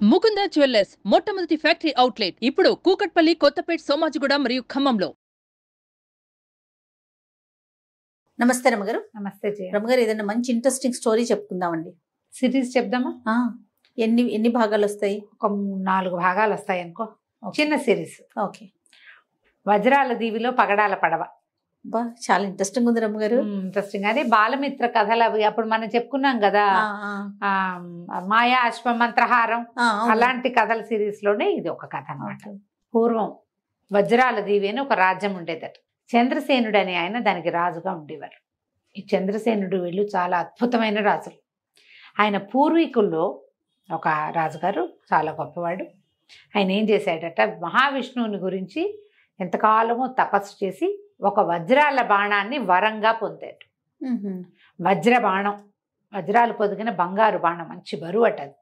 Mukunda jewellers మొట్టమొదటి factory outlet ఇప్పుడు కూకట్పల్లి, కొత్తపేట్, సోమాజిగూడ మరియు ఖమ్మంలో. నమస్తే రమగారు. నమస్తే జయ. రమగారు, ఏదైనా మంచి ఇంట్రెస్టింగ్ స్టోరీ చెప్పుకుందామండి. సిరీస్ చెప్దామా? ఎన్ని ఎన్ని భాగాలు వస్తాయి? ఒక 4 భాగాలు వస్తాయి అనుకో. చిన్న సిరీస్. ఓకే. వజ్రాల దీవిలో పగడాల పడవ. బా, చాలా ఇంట్రెస్టింగ్ ఉంది రమగారు. ఇంట్రెస్టింగ్. అదే బాలమిత్ర కథలు అవి అప్పుడు మనం చెప్పుకున్నాం కదా. మాయా అశ్వమంత్రహారం అలాంటి కథల సిరీస్ లోనే ఇది ఒక కథ అన్నమాట. పూర్వం వజ్రాల దీవి అని ఒక రాజ్యం ఉండేదట. చంద్రసేనుడు అని ఆయన దానికి రాజుగా ఉండేవారు. ఈ చంద్రసేనుడు వీళ్ళు చాలా అద్భుతమైన రాజులు. ఆయన పూర్వీకుల్లో ఒక రాజుగారు చాలా గొప్పవాడు. ఆయన ఏం చేశాడట, మహావిష్ణువుని గురించి ఎంతకాలమో తపస్సు చేసి ఒక వజ్రాల బాణాన్ని వరంగా పొందాడు. వజ్ర బాణం, వజ్రాలు పొదిగిన బంగారు బాణం, మంచి బరువు అట అది.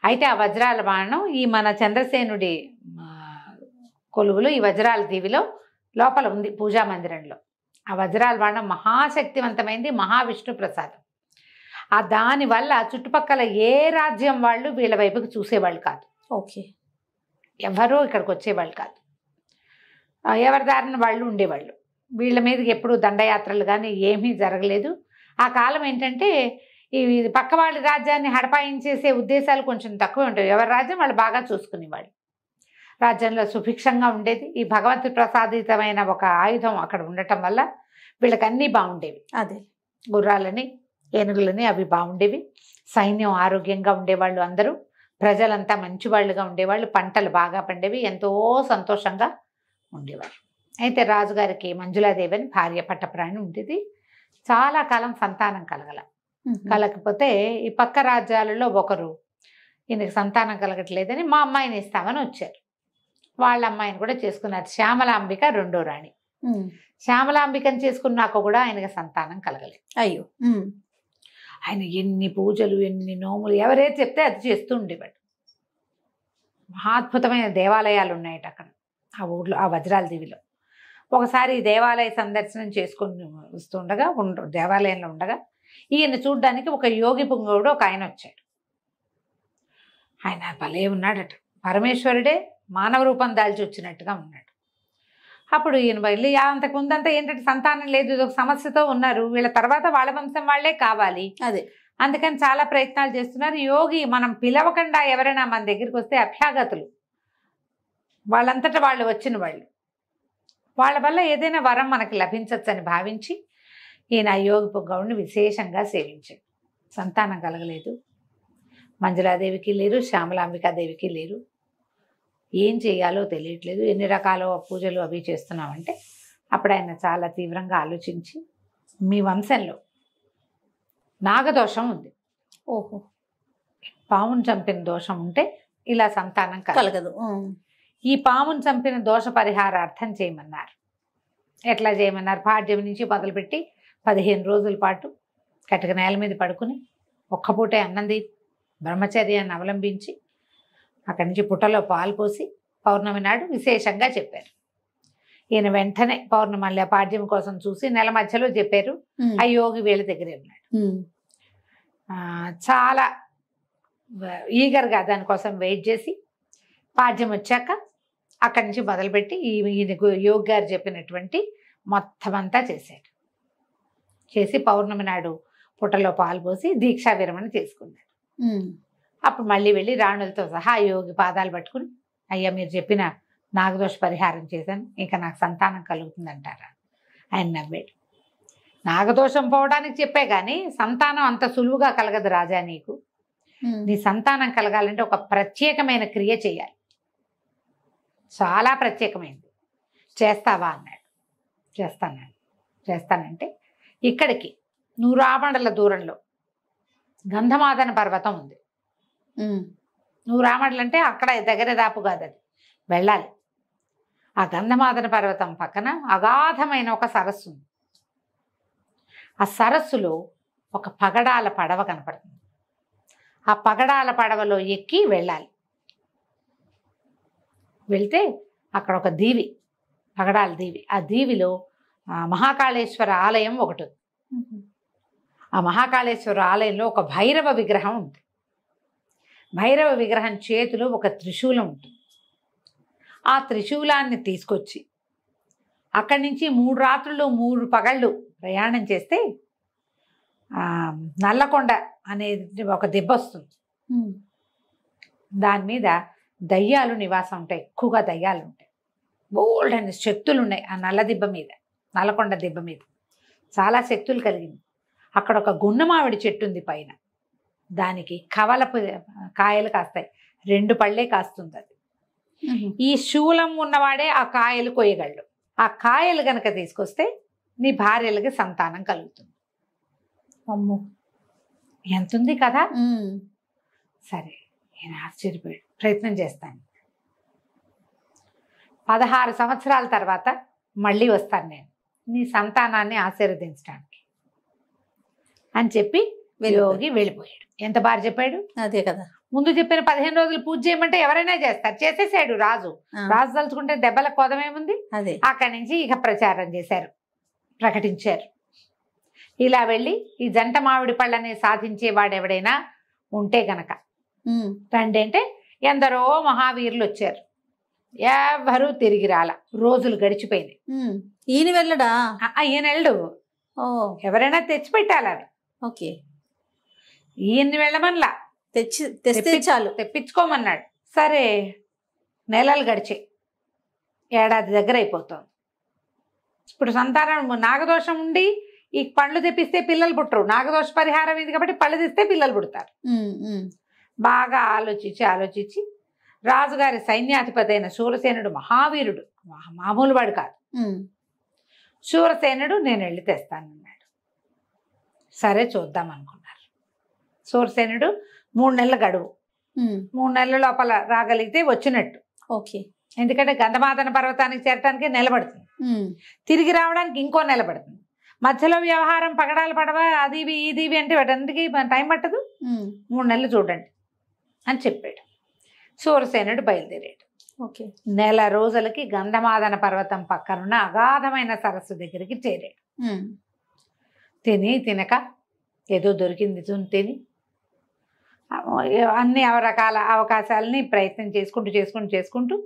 అయితే ఆ వజ్రాల బాణం ఈ మన చంద్రసేనుడి కొలువులు ఈ వజ్రాల దీవిలో లోపల ఉంది, పూజా మందిరంలో. ఆ వజ్రాల బాణం మహాశక్తివంతమైంది, మహావిష్ణు ప్రసాదం. ఆ దానివల్ల చుట్టుపక్కల ఏ రాజ్యం వాళ్ళు వీళ్ళ వైపుకి చూసేవాళ్ళు కాదు. ఓకే. ఎవరూ ఇక్కడికి వచ్చేవాళ్ళు కాదు. ఎవరి దారిన వాళ్ళు ఉండేవాళ్ళు. వీళ్ళ మీదకి ఎప్పుడూ దండయాత్రలు కానీ ఏమీ జరగలేదు. ఆ కాలం ఏంటంటే ఈ పక్క వాళ్ళ రాజ్యాన్ని హడపాయించేసే ఉద్దేశాలు కొంచెం తక్కువ ఉంటాయి. ఎవరి రాజ్యం వాళ్ళు బాగా చూసుకునేవాళ్ళు. రాజ్యంలో సుభిక్షంగా ఉండేది. ఈ భగవంతు ప్రసాదితమైన ఒక ఆయుధం అక్కడ ఉండటం వల్ల వీళ్ళకి అన్నీ బాగుండేవి. అదే గుర్రాలని, ఏనుగులని అవి బాగుండేవి. సైన్యం ఆరోగ్యంగా ఉండేవాళ్ళు, అందరూ ప్రజలంతా మంచివాళ్ళుగా ఉండేవాళ్ళు. పంటలు బాగా పండేవి, ఎంతో సంతోషంగా ఉండేవారు. అయితే రాజుగారికి మంజులాదేవి అని భార్య పట్టప్రాణి ఉండేది. చాలా కాలం సంతానం కలగకపోతే ఈ పక్క రాజ్యాలలో ఒకరు ఈయనకి సంతానం కలగట్లేదని మా అమ్మాయిని ఇస్తామని వచ్చారు. వాళ్ళ అమ్మాయిని కూడా చేసుకున్నారు. శ్యామలాంబిక రెండో రాణి. శ్యామలాంబికని చేసుకున్నాక కూడా ఆయనకి సంతానం కలగలేదు. అయ్యో. ఆయన ఎన్ని పూజలు, ఎన్ని నోములు, ఎవరైతే చెప్తే అది చేస్తూ ఉండేవాడు. మహాద్భుతమైన దేవాలయాలు ఉన్నాయట అక్కడ ఆ ఊళ్ళో, ఆ వజ్రాల దీవిలో. ఒకసారి దేవాలయ సందర్శనం చేసుకుని వస్తుండగా దేవాలయంలో ఉండగా ఈయన చూడ్డానికి ఒక యోగి పుంగవుడు ఒక ఆయన వచ్చాడు. ఆయన భలే ఉన్నాడట. పరమేశ్వరుడే మానవ రూపం దాల్చి వచ్చినట్టుగా ఉన్నాడు. అప్పుడు ఈయన వెళ్ళి అంతకుముందంతా ఏంటంటే సంతానం లేదు, ఒక సమస్యతో ఉన్నారు. వీళ్ళ తర్వాత వాళ్ళ వంశం వాళ్ళే కావాలి. అదే అందుకని చాలా ప్రయత్నాలు చేస్తున్నారు. యోగి మనం పిలవకుండా ఎవరైనా మన దగ్గరికి వస్తే అభ్యాగతులు, వాళ్ళంతటా వాళ్ళు వచ్చిన వాళ్ళు, వాళ్ళ వల్ల ఏదైనా వరం మనకి లభించవచ్చు అని భావించి ఈయన యోగి పుంగవుడిని విశేషంగా సేవించాడు. సంతానం కలగలేదు. మంజులాదేవికి లేరు, శ్యామలాంబికాదేవికి లేరు. ఏం చేయాలో తెలియట్లేదు. ఎన్ని రకాల పూజలు అవి చేస్తున్నామంటే అప్పుడు ఆయన చాలా తీవ్రంగా ఆలోచించి, మీ వంశంలో నాగదోషం ఉంది. ఓహో. పామును చంపిన దోషం ఉంటే ఇలా సంతానం కలగదు. ఈ పామును చంపిన దోష పరిహారార్థం చేయమన్నారు. ఎట్లా చేయమన్నారు? పాడ్యం నుంచి మొదలుపెట్టి 15 రోజుల పాటు కటిక నేల మీద పడుకుని ఒక్కపూటే అన్నం తిని బ్రహ్మచర్యాన్ని అవలంబించి అక్కడి నుంచి పుట్టలో పాలు పోసి పౌర్ణమి నాడు విశేషంగా చెప్పారు. ఈయన వెంటనే పౌర్ణమి మళ్ళీ పాడ్యం కోసం చూసి నెల మధ్యలో చెప్పారు. ఆ యోగి వీళ్ళ దగ్గరే ఉన్నాడు. చాలా ఈగర్గా దానికోసం వెయిట్ చేసి పాడ్యం వచ్చాక అక్కడి నుంచి మొదలుపెట్టి ఈయన యోగి గారు చెప్పినటువంటి మొత్తం అంతా చేశాడు. చేసి పౌర్ణమి నాడు పుట్టలో పాలు పోసి దీక్షా విరమణ చేసుకున్నాడు. అప్పుడు మళ్ళీ వెళ్ళి రాణులతో సహా యోగి పాదాలు పట్టుకుని, అయ్యా మీరు చెప్పిన నాగదోష పరిహారం చేశాను, ఇంకా నాకు సంతానం కలుగుతుందంటారా? ఆయన నవ్వాడు. నాగదోషం పోవడానికి చెప్పే కానీ సంతానం అంత సులువుగా కలగదు రాజా. నీకు నీ సంతానం కలగాలంటే ఒక ప్రత్యేకమైన క్రియ చేయాలి, చాలా ప్రత్యేకమైనది. చేస్తావా అన్నాడు. చేస్తానంటే ఇక్కడికి 100 ఆమడల దూరంలో గంధమాదన పర్వతం ఉంది. 100 ఆమడలు అంటే అక్కడ దగ్గర దాపు కాదు, అది వెళ్ళాలి. ఆ గంధమాదన పర్వతం పక్కన అగాధమైన ఒక సరస్సు ఉంది. ఆ సరస్సులో ఒక పగడాల పడవ కనపడుతుంది. ఆ పగడాల పడవలో ఎక్కి వెళ్ళాలి. వెళ్తే అక్కడ ఒక దీవి, పగడాల దీవి. ఆ దీవిలో మహాకాళేశ్వర ఆలయం ఒకటి ఉంది. ఆ మహాకాళేశ్వర ఆలయంలో ఒక భైరవ విగ్రహం ఉంది. భైరవ విగ్రహం చేతిలో ఒక త్రిశూలం ఉంటుంది. ఆ త్రిశూలాన్ని తీసుకొచ్చి అక్కడి నుంచి 3 రాత్రులు 3 పగళ్ళు ప్రయాణం చేస్తే నల్లకొండ అనేది ఒక దెబ్బ వస్తుంది. దాని మీద దయ్యాలు నివాసం ఉంటాయి, ఎక్కువగా దయ్యాలు ఉంటాయి, బోల్డ్ అనే శక్తులు ఉన్నాయి ఆ నల్ల దిబ్బ మీద, నల్లకొండ దిబ్బ మీద చాలా శక్తులు కలిగింది. అక్కడ ఒక గున్నమావిడి చెట్టు ఉంది పైన, దానికి కవలపు కాయలు కాస్తాయి, 2 పళ్ళే కాస్తుంది అది. ఈ శూలం ఉన్నవాడే ఆ కాయలు కొయ్యగలడు. ఆ కాయలు గనక తీసుకొస్తే నీ భార్యలకి సంతానం కలుగుతుంది. అమ్మో, ఎంతుంది కదా. సరే, నేను ఆశ్చర్యపోయాడు, ప్రయత్నం చేస్తాను. 16 సంవత్సరాల తర్వాత మళ్ళీ వస్తాను నేను నీ సంతానాన్ని ఆశీర్వదించడానికి అని చెప్పి యోగి వెళ్ళిపోయాడు. ఎంత బాగా చెప్పాడు. అదే కదా, ముందు చెప్పిన 15 రోజులు పూజ చేయమంటే ఎవరైనా చేస్తారు, చేసేసాడు రాజు. రాజు తలుచుకుంటే దెబ్బల కోదమేముంది. అదే అక్కడి నుంచి ఇక ప్రచారం చేశారు, ప్రకటించారు. ఇలా వెళ్ళి ఈ జంట మామిడి పళ్ళని సాధించేవాడు ఎవడైనా ఉంటే గనక రండి అంటే ఎందరో మహావీరులు వచ్చారు. ఎవరు తిరిగి రాల. రోజులు గడిచిపోయినాయి. ఈయన వెళ్ళడా? ఈయన వెళ్ళు, ఎవరైనా తెచ్చి పెట్టాలి అవి. ఓకే, ఈయన్ని వెళ్ళమనలా, తెస్తే చాలు, తెప్పించుకోమన్నాడు. సరే, నెలలు గడిచాయి, ఏడాది దగ్గర అయిపోతుంది. ఇప్పుడు సంతానం నాగదోషం ఉండి ఈ పండ్లు తెప్పిస్తే పిల్లలు పుట్టరు. నాగదోష పరిహారం ఇది కాబట్టి పళ్ళు తెస్తే పిల్లలు పుడతారు. బాగా ఆలోచించి రాజుగారి సైన్యాధిపతి అయిన శూరసేనుడు మహావీరుడు, మామూలు వాడు కాదు. శూరసేనుడు నేను వెళ్ళి తెస్తానన్నాడు. సరే చూద్దాం అనుకున్నారు. శూరసేనుడు 3 నెలల గడువు, 3 నెలల లోపల రాగలిగితే వచ్చినట్టు. ఓకే, ఎందుకంటే గంధమాదన పర్వతానికి చేరటానికి నిలబడుతుంది, తిరిగి రావడానికి ఇంకో నిలబడుతుంది. మధ్యలో వ్యవహారం పగడాలు పడవ అది ఇది అంటే వాటన్నిటికీ టైం పట్టదు. 3 నెలలు చూడండి అని చెప్పాడు. శూరసేనుడు బయలుదేరాడు. ఓకే, నెల రోజులకి గంధమాదన పర్వతం పక్కనున్న అగాధమైన సరస్సు దగ్గరికి చేరాడు. తినక ఏదో దొరికింది తిని అన్ని రకాల అవకాశాలని ప్రయత్నం చేసుకుంటూ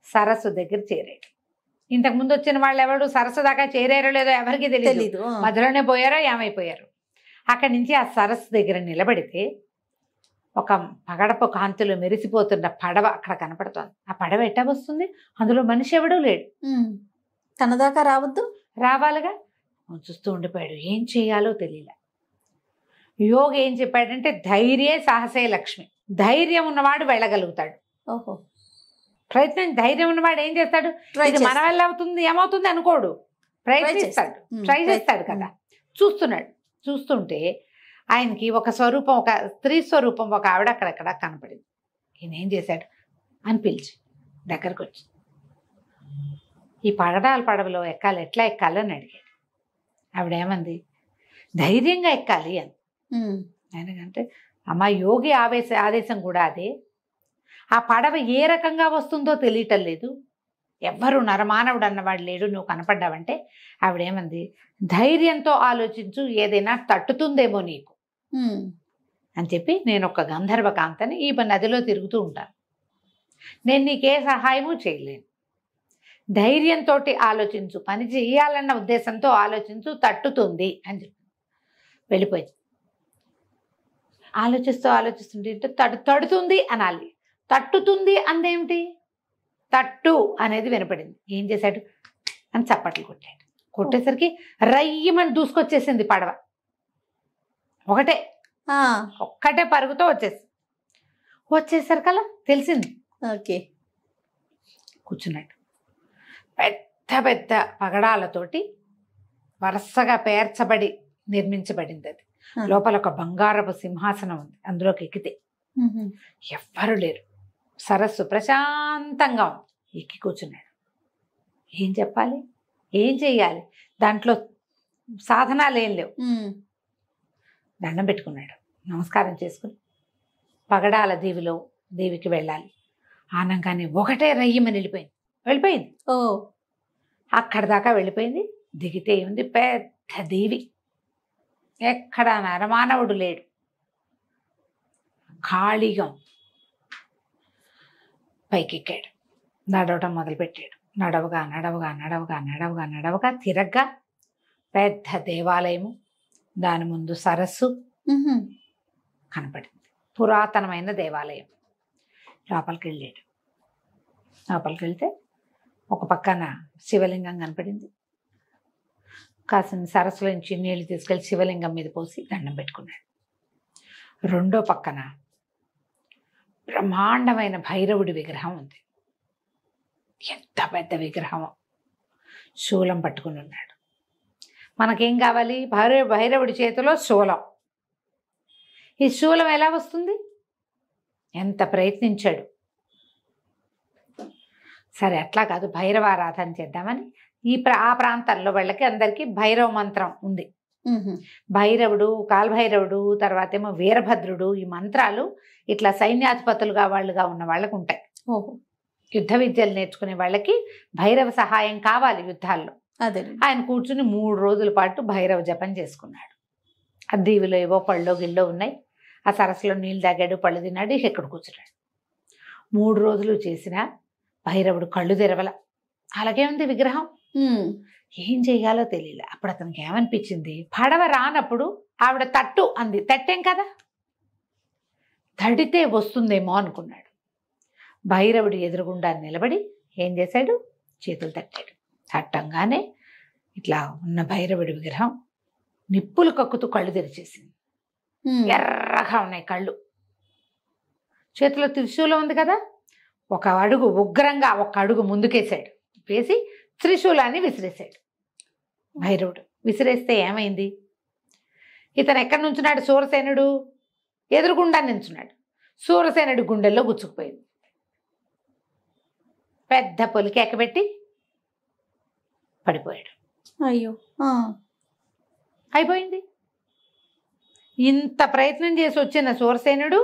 సరస్సు దగ్గర చేరాడు. ఇంతకుముందు వచ్చిన వాళ్ళు ఎవరు సరస్సు దాకా చేరారో లేదో ఎవరికి తెలియదు. మధ్యలోనే పోయారో ఏమైపోయారు. అక్కడి నుంచి ఆ సరస్సు దగ్గర నిలబడితే ఒక పగడపు కాంతిలో మెరిసిపోతున్న పడవ అక్కడ కనపడుతోంది. ఆ పడవ ఎట్టా వస్తుంది, అందులో మనిషి ఎవడూ లేడు. తన దాకా రావద్దు, రావాలిగా. చూస్తూ ఉండిపోయాడు, ఏం చేయాలో తెలియలే. యోగి ఏం చెప్పాడంటే ధైర్యే సాహసే లక్ష్మి. ధైర్యం ఉన్నవాడు వెళ్ళగలుగుతాడు. ఓహో, ధైర్యం ఉన్నవాడు ఏం చేస్తాడు, ఇది మన వల్ల అవుతుంది ఏమవుతుంది అనుకోడు, ప్రయత్నిస్తాడు, ట్రై చేస్తాడు కదా. చూస్తుంటే ఆయనకి ఒక స్వరూపం, ఒక స్త్రీ స్వరూపం, ఒక ఆవిడ అక్కడక్కడ కనపడింది. ఈయన ఏం చేశాడు అని పిలిచి దగ్గరకు వచ్చి ఈ పడవలో ఎట్లా ఎక్కాలని అడిగాడు. ఆవిడేమంది, ధైర్యంగా ఎక్కాలి అని. ఆయనకంటే అమ్మ యోగి ఆదేశం కూడా అదే. ఆ పడవ ఏ రకంగా వస్తుందో తెలియటం లేదు, ఎవ్వరు నరమానవుడు అన్నవాడు లేడు, నువ్వు కనపడ్డావంటే. ఆవిడేమంది, ధైర్యంతో ఆలోచించు, ఏదైనా తట్టుతుందేమో నీకు అని చెప్పి, నేను ఒక గంధర్వ కాంతని ఈ నదిలో తిరుగుతూ ఉంటాను, నేను నీకే సహాయము చేయలేను, ధైర్యంతో ఆలోచించు, పని చేయాలన్న ఉద్దేశంతో ఆలోచించు, తట్టుతుంది అని చెప్పి వెళ్ళిపోయింది. ఆలోచిస్తుంటే తడుతుంది అనాలి, తట్టుతుంది అందేమిటి, తట్టు అనేది వినపడింది. ఏం చేశాడు అని చప్పట్లు కొట్టాడు. కొట్టేసరికి రయ్యమని దూసుకొచ్చేసింది పడవ. ఒక్కటే పరుగుతో వచ్చేసరికల్లా తెలిసింది. ఓకే, కూర్చున్నాడు. పెద్ద పెద్ద పగడాలతోటి వరుసగా పేర్చబడి నిర్మించబడింది అది. లోపల ఒక బంగారపు సింహాసనం ఉంది. అందులోకి ఎక్కితే ఎవ్వరు లేరు, సరస్సు ప్రశాంతంగా ఉంది. ఎక్కి కూర్చున్నాడు. ఏం చెప్పాలి, ఏం చెయ్యాలి, దాంట్లో సాధనాలు ఏం లేవు. దండం పెట్టుకున్నాడు, నమస్కారం చేసుకుని పగడాల దేవికి వెళ్ళాలి. ఆనంగానే ఒకటే రయ్యమని వెళ్ళిపోయింది. అక్కడ దాకా వెళ్ళిపోయింది. దిగితే ఉంది పెద్ద దేవి, ఎక్కడ నరమానవుడు లేడు, ఖాళీగా. పైకెక్కాడు. నడవటం మొదలుపెట్టాడు. నడవగా నడవగా నడవగా నడవగా నడవగా తిరగ్గా పెద్ద దేవాలయము, దాని ముందు సరస్సు కనపడింది. పురాతనమైన దేవాలయం. లోపలికి వెళ్ళాడు. లోపలికి వెళ్తే ఒక పక్కన శివలింగం కనపడింది. కాసిన సరస్సులో నుంచి నీళ్లు తీసుకెళ్ళి శివలింగం మీద పోసి దండం పెట్టుకున్నాడు. రెండో పక్కన బ్రహ్మాండమైన భైరవుడి విగ్రహం ఉంది. ఎంత పెద్ద విగ్రహం! శూలం పట్టుకుని ఉన్నాడు. మనకేం కావాలి? భైరవుడి చేతిలో శూలం. ఈ శూలం ఎలా వస్తుంది? ఎంత ప్రయత్నించాడు. సరే అట్లా కాదు, భైరవ ఆరాధన చేద్దామని ఆ ప్రాంతాల్లో వాళ్ళకి అందరికీ భైరవ మంత్రం ఉంది. భైరవుడు, కాలభైరవుడు, తర్వాత ఏమో వీరభద్రుడు, ఈ మంత్రాలు ఇట్లా సైన్యాధిపతులుగా వాళ్ళుగా ఉన్న వాళ్ళకు ఉంటాయి. యుద్ధ విద్యలు నేర్చుకునే వాళ్ళకి భైరవ సహాయం కావాలి యుద్ధాల్లో. అదే ఆయన కూర్చుని 3 రోజుల పాటు భైరవ జపం చేసుకున్నాడు. ఆ దీవిలో ఏవో పళ్ళో గిల్లో ఉన్నాయి. ఆ సరస్సులో నీళ్ళు తాగాడు, పళ్ళు తిన్నాడు, ఎక్కడ కూర్చున్నాడు. 3 రోజులు చేసిన భైరవుడు కళ్ళు తెరవల. అలాగే ఉంది విగ్రహం. ఏం చెయ్యాలో తెలియలే. అప్పుడు అతనికి ఏమనిపించింది? పడవ రానప్పుడు ఆవిడ తట్టు అంది. తట్టేం కదా, తడితే వస్తుందేమో అనుకున్నాడు. భైరవుడు ఎదురుగుండా నిలబడి ఏం చేశాడు? చేతులు తట్టాడు. తట్టంగానే ఇట్లా ఉన్న భైరవుడి విగ్రహం నిప్పులు కక్కుతూ కళ్ళు తెరిచేసింది. ఎర్రగా ఉన్నాయి కళ్ళు. చేతిలో త్రిశూలం ఉంది కదా, ఒక అడుగు ఉగ్రంగా ఒక అడుగు ముందుకేశాడు. వేసి త్రిశూలాన్ని విసిరేశాడు. భైరవుడు విసిరేస్తే ఏమైంది? ఇతను ఎక్కడి నుంచున్నాడు? సూరసేనుడు ఎదురుగుండా నించున్నాడు. సూరసేనుడి గుండెల్లో గుచ్చుకుపోయింది. పెద్ద పొలికి ఎక్కబెట్టి పడిపోయాడు. అయ్యో, అయిపోయింది. ఇంత ప్రయత్నం చేసి వచ్చిన సూరసేనుడు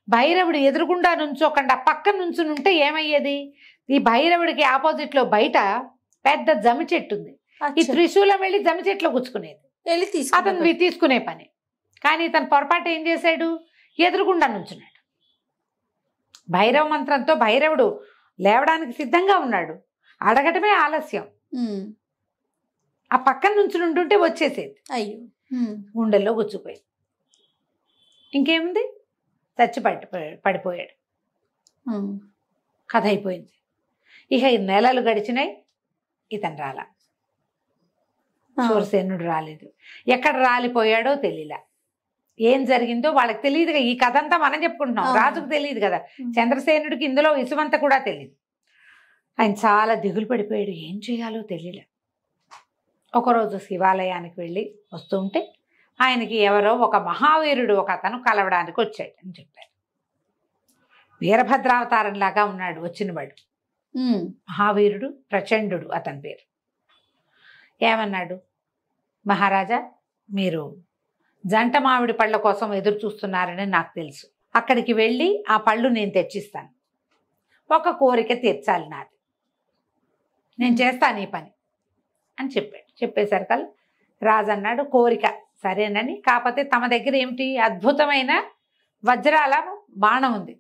భైరవుడు ఎదురుగుండా నుంచోకుండా పక్కన నుంచుని ఉంటే ఏమయ్యేది? ఈ భైరవుడికి ఆపోజిట్లో బయట పెద్ద జమి చెట్టు ఉంది. ఈ త్రిశూలం వెళ్ళి జమి చెట్లో గుచ్చుకునేది. అతను తీసుకునే పని. కానీ ఇతను పొరపాటు ఏం చేశాడు? ఎదురుగుండా నుంచున్నాడు. భైరవ మంత్రంతో భైరవుడు లేవడానికి సిద్ధంగా ఉన్నాడు. అడగటమే ఆలస్యం. ఆ పక్కన నుంచి ఉంటుంటే వచ్చేసేది. అయ్యో, గుండెల్లో గుచ్చుపోయింది. ఇంకేముంది? చచ్చి పడిపోయాడు. కథ అయిపోయింది. ఇక 2 నెలలు గడిచినాయి. ఇతను రాలా. సూరసేనుడు రాలేదు. ఎక్కడ రాలిపోయాడో తెలియలా. ఏం జరిగిందో వాళ్ళకి తెలియదుగా. ఈ కథ అంతా మనం చెప్పుకుంటున్నాం, రాజుకు తెలియదు కదా. చంద్రసేనుడికి ఇందులో ఇసుమంత కూడా తెలియదు. ఆయన చాలా దిగులు పడిపోయాడు. ఏం చేయాలో తెలియలే. ఒకరోజు శివాలయానికి వెళ్ళి వస్తూ ఉంటే ఆయనకి ఎవరో ఒక మహావీరుడు ఒక అతను కలవడానికి వచ్చాడు అని చెప్పారు. వీరభద్రావతారంలాగా ఉన్నాడు వచ్చినవాడు. మహావీరుడు, ప్రచండు అతని పేరు. ఏమన్నాడు? మహారాజా, మీరు జంట మామిడి పళ్ళ కోసం ఎదురు చూస్తున్నారని నాకు తెలుసు. అక్కడికి వెళ్ళి ఆ పళ్ళు నేను తెచ్చిస్తాను. ఒక కోరిక తీర్చాలి నాది. నేను చేస్తాను ఈ పని అని చెప్పాడు. చెప్పేసరికి రాజు అన్నాడు, కోరిక సరేనని. కాకపోతే తమ దగ్గర ఏమిటి? అద్భుతమైన వజ్రాల బాణం ఉంది.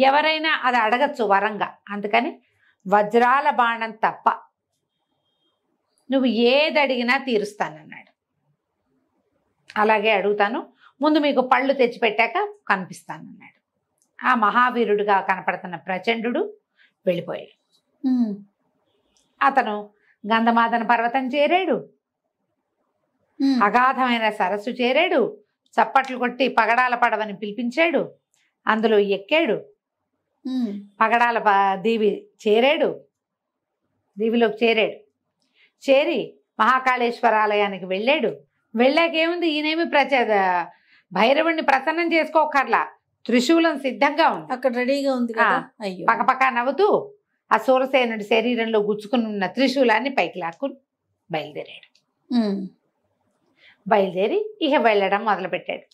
ఎవరైనా అది అడగచ్చు వరంగా. అందుకని వజ్రాల బాణం తప్ప నువ్వు ఏది అడిగినా తీరుస్తానన్నాడు. అలాగే అడుగుతాను, ముందు మీకు పళ్ళు తెచ్చిపెట్టాక కనిపిస్తానన్నాడు. ఆ మహావీరుడుగా కనపడుతున్న ప్రచండు వెళ్ళిపోయాడు. అతను గంధమాదన పర్వతం చేరాడు. అగాధమైన సరస్సు చేరాడు. చప్పట్లు కొట్టి పగడాల పడవని పిలిపించాడు. అందులో ఎక్కాడు. పగడాల దీవి చేరాడు. దీవిలోకి చేరాడు. చేరి మహాకాళేశ్వర ఆలయానికి వెళ్ళాడు. వెళ్ళాకేముంది? ఈయనేమి భైరవుడిని ప్రసన్నం చేసుకోకర్లా. త్రిశూలం సిద్ధంగా ఉంది అక్కడ, రెడీగా ఉంది కదా. అయ్యో, పక్కపక్క నవ్వుతూ ఆ సూరసేనుడి శరీరంలో గుచ్చుకుని ఉన్న త్రిశూలాన్ని పైకి లాక్కుని బయలుదేరాడు. బయలుదేరి ఇక వెళ్ళడం మొదలుపెట్టాడు.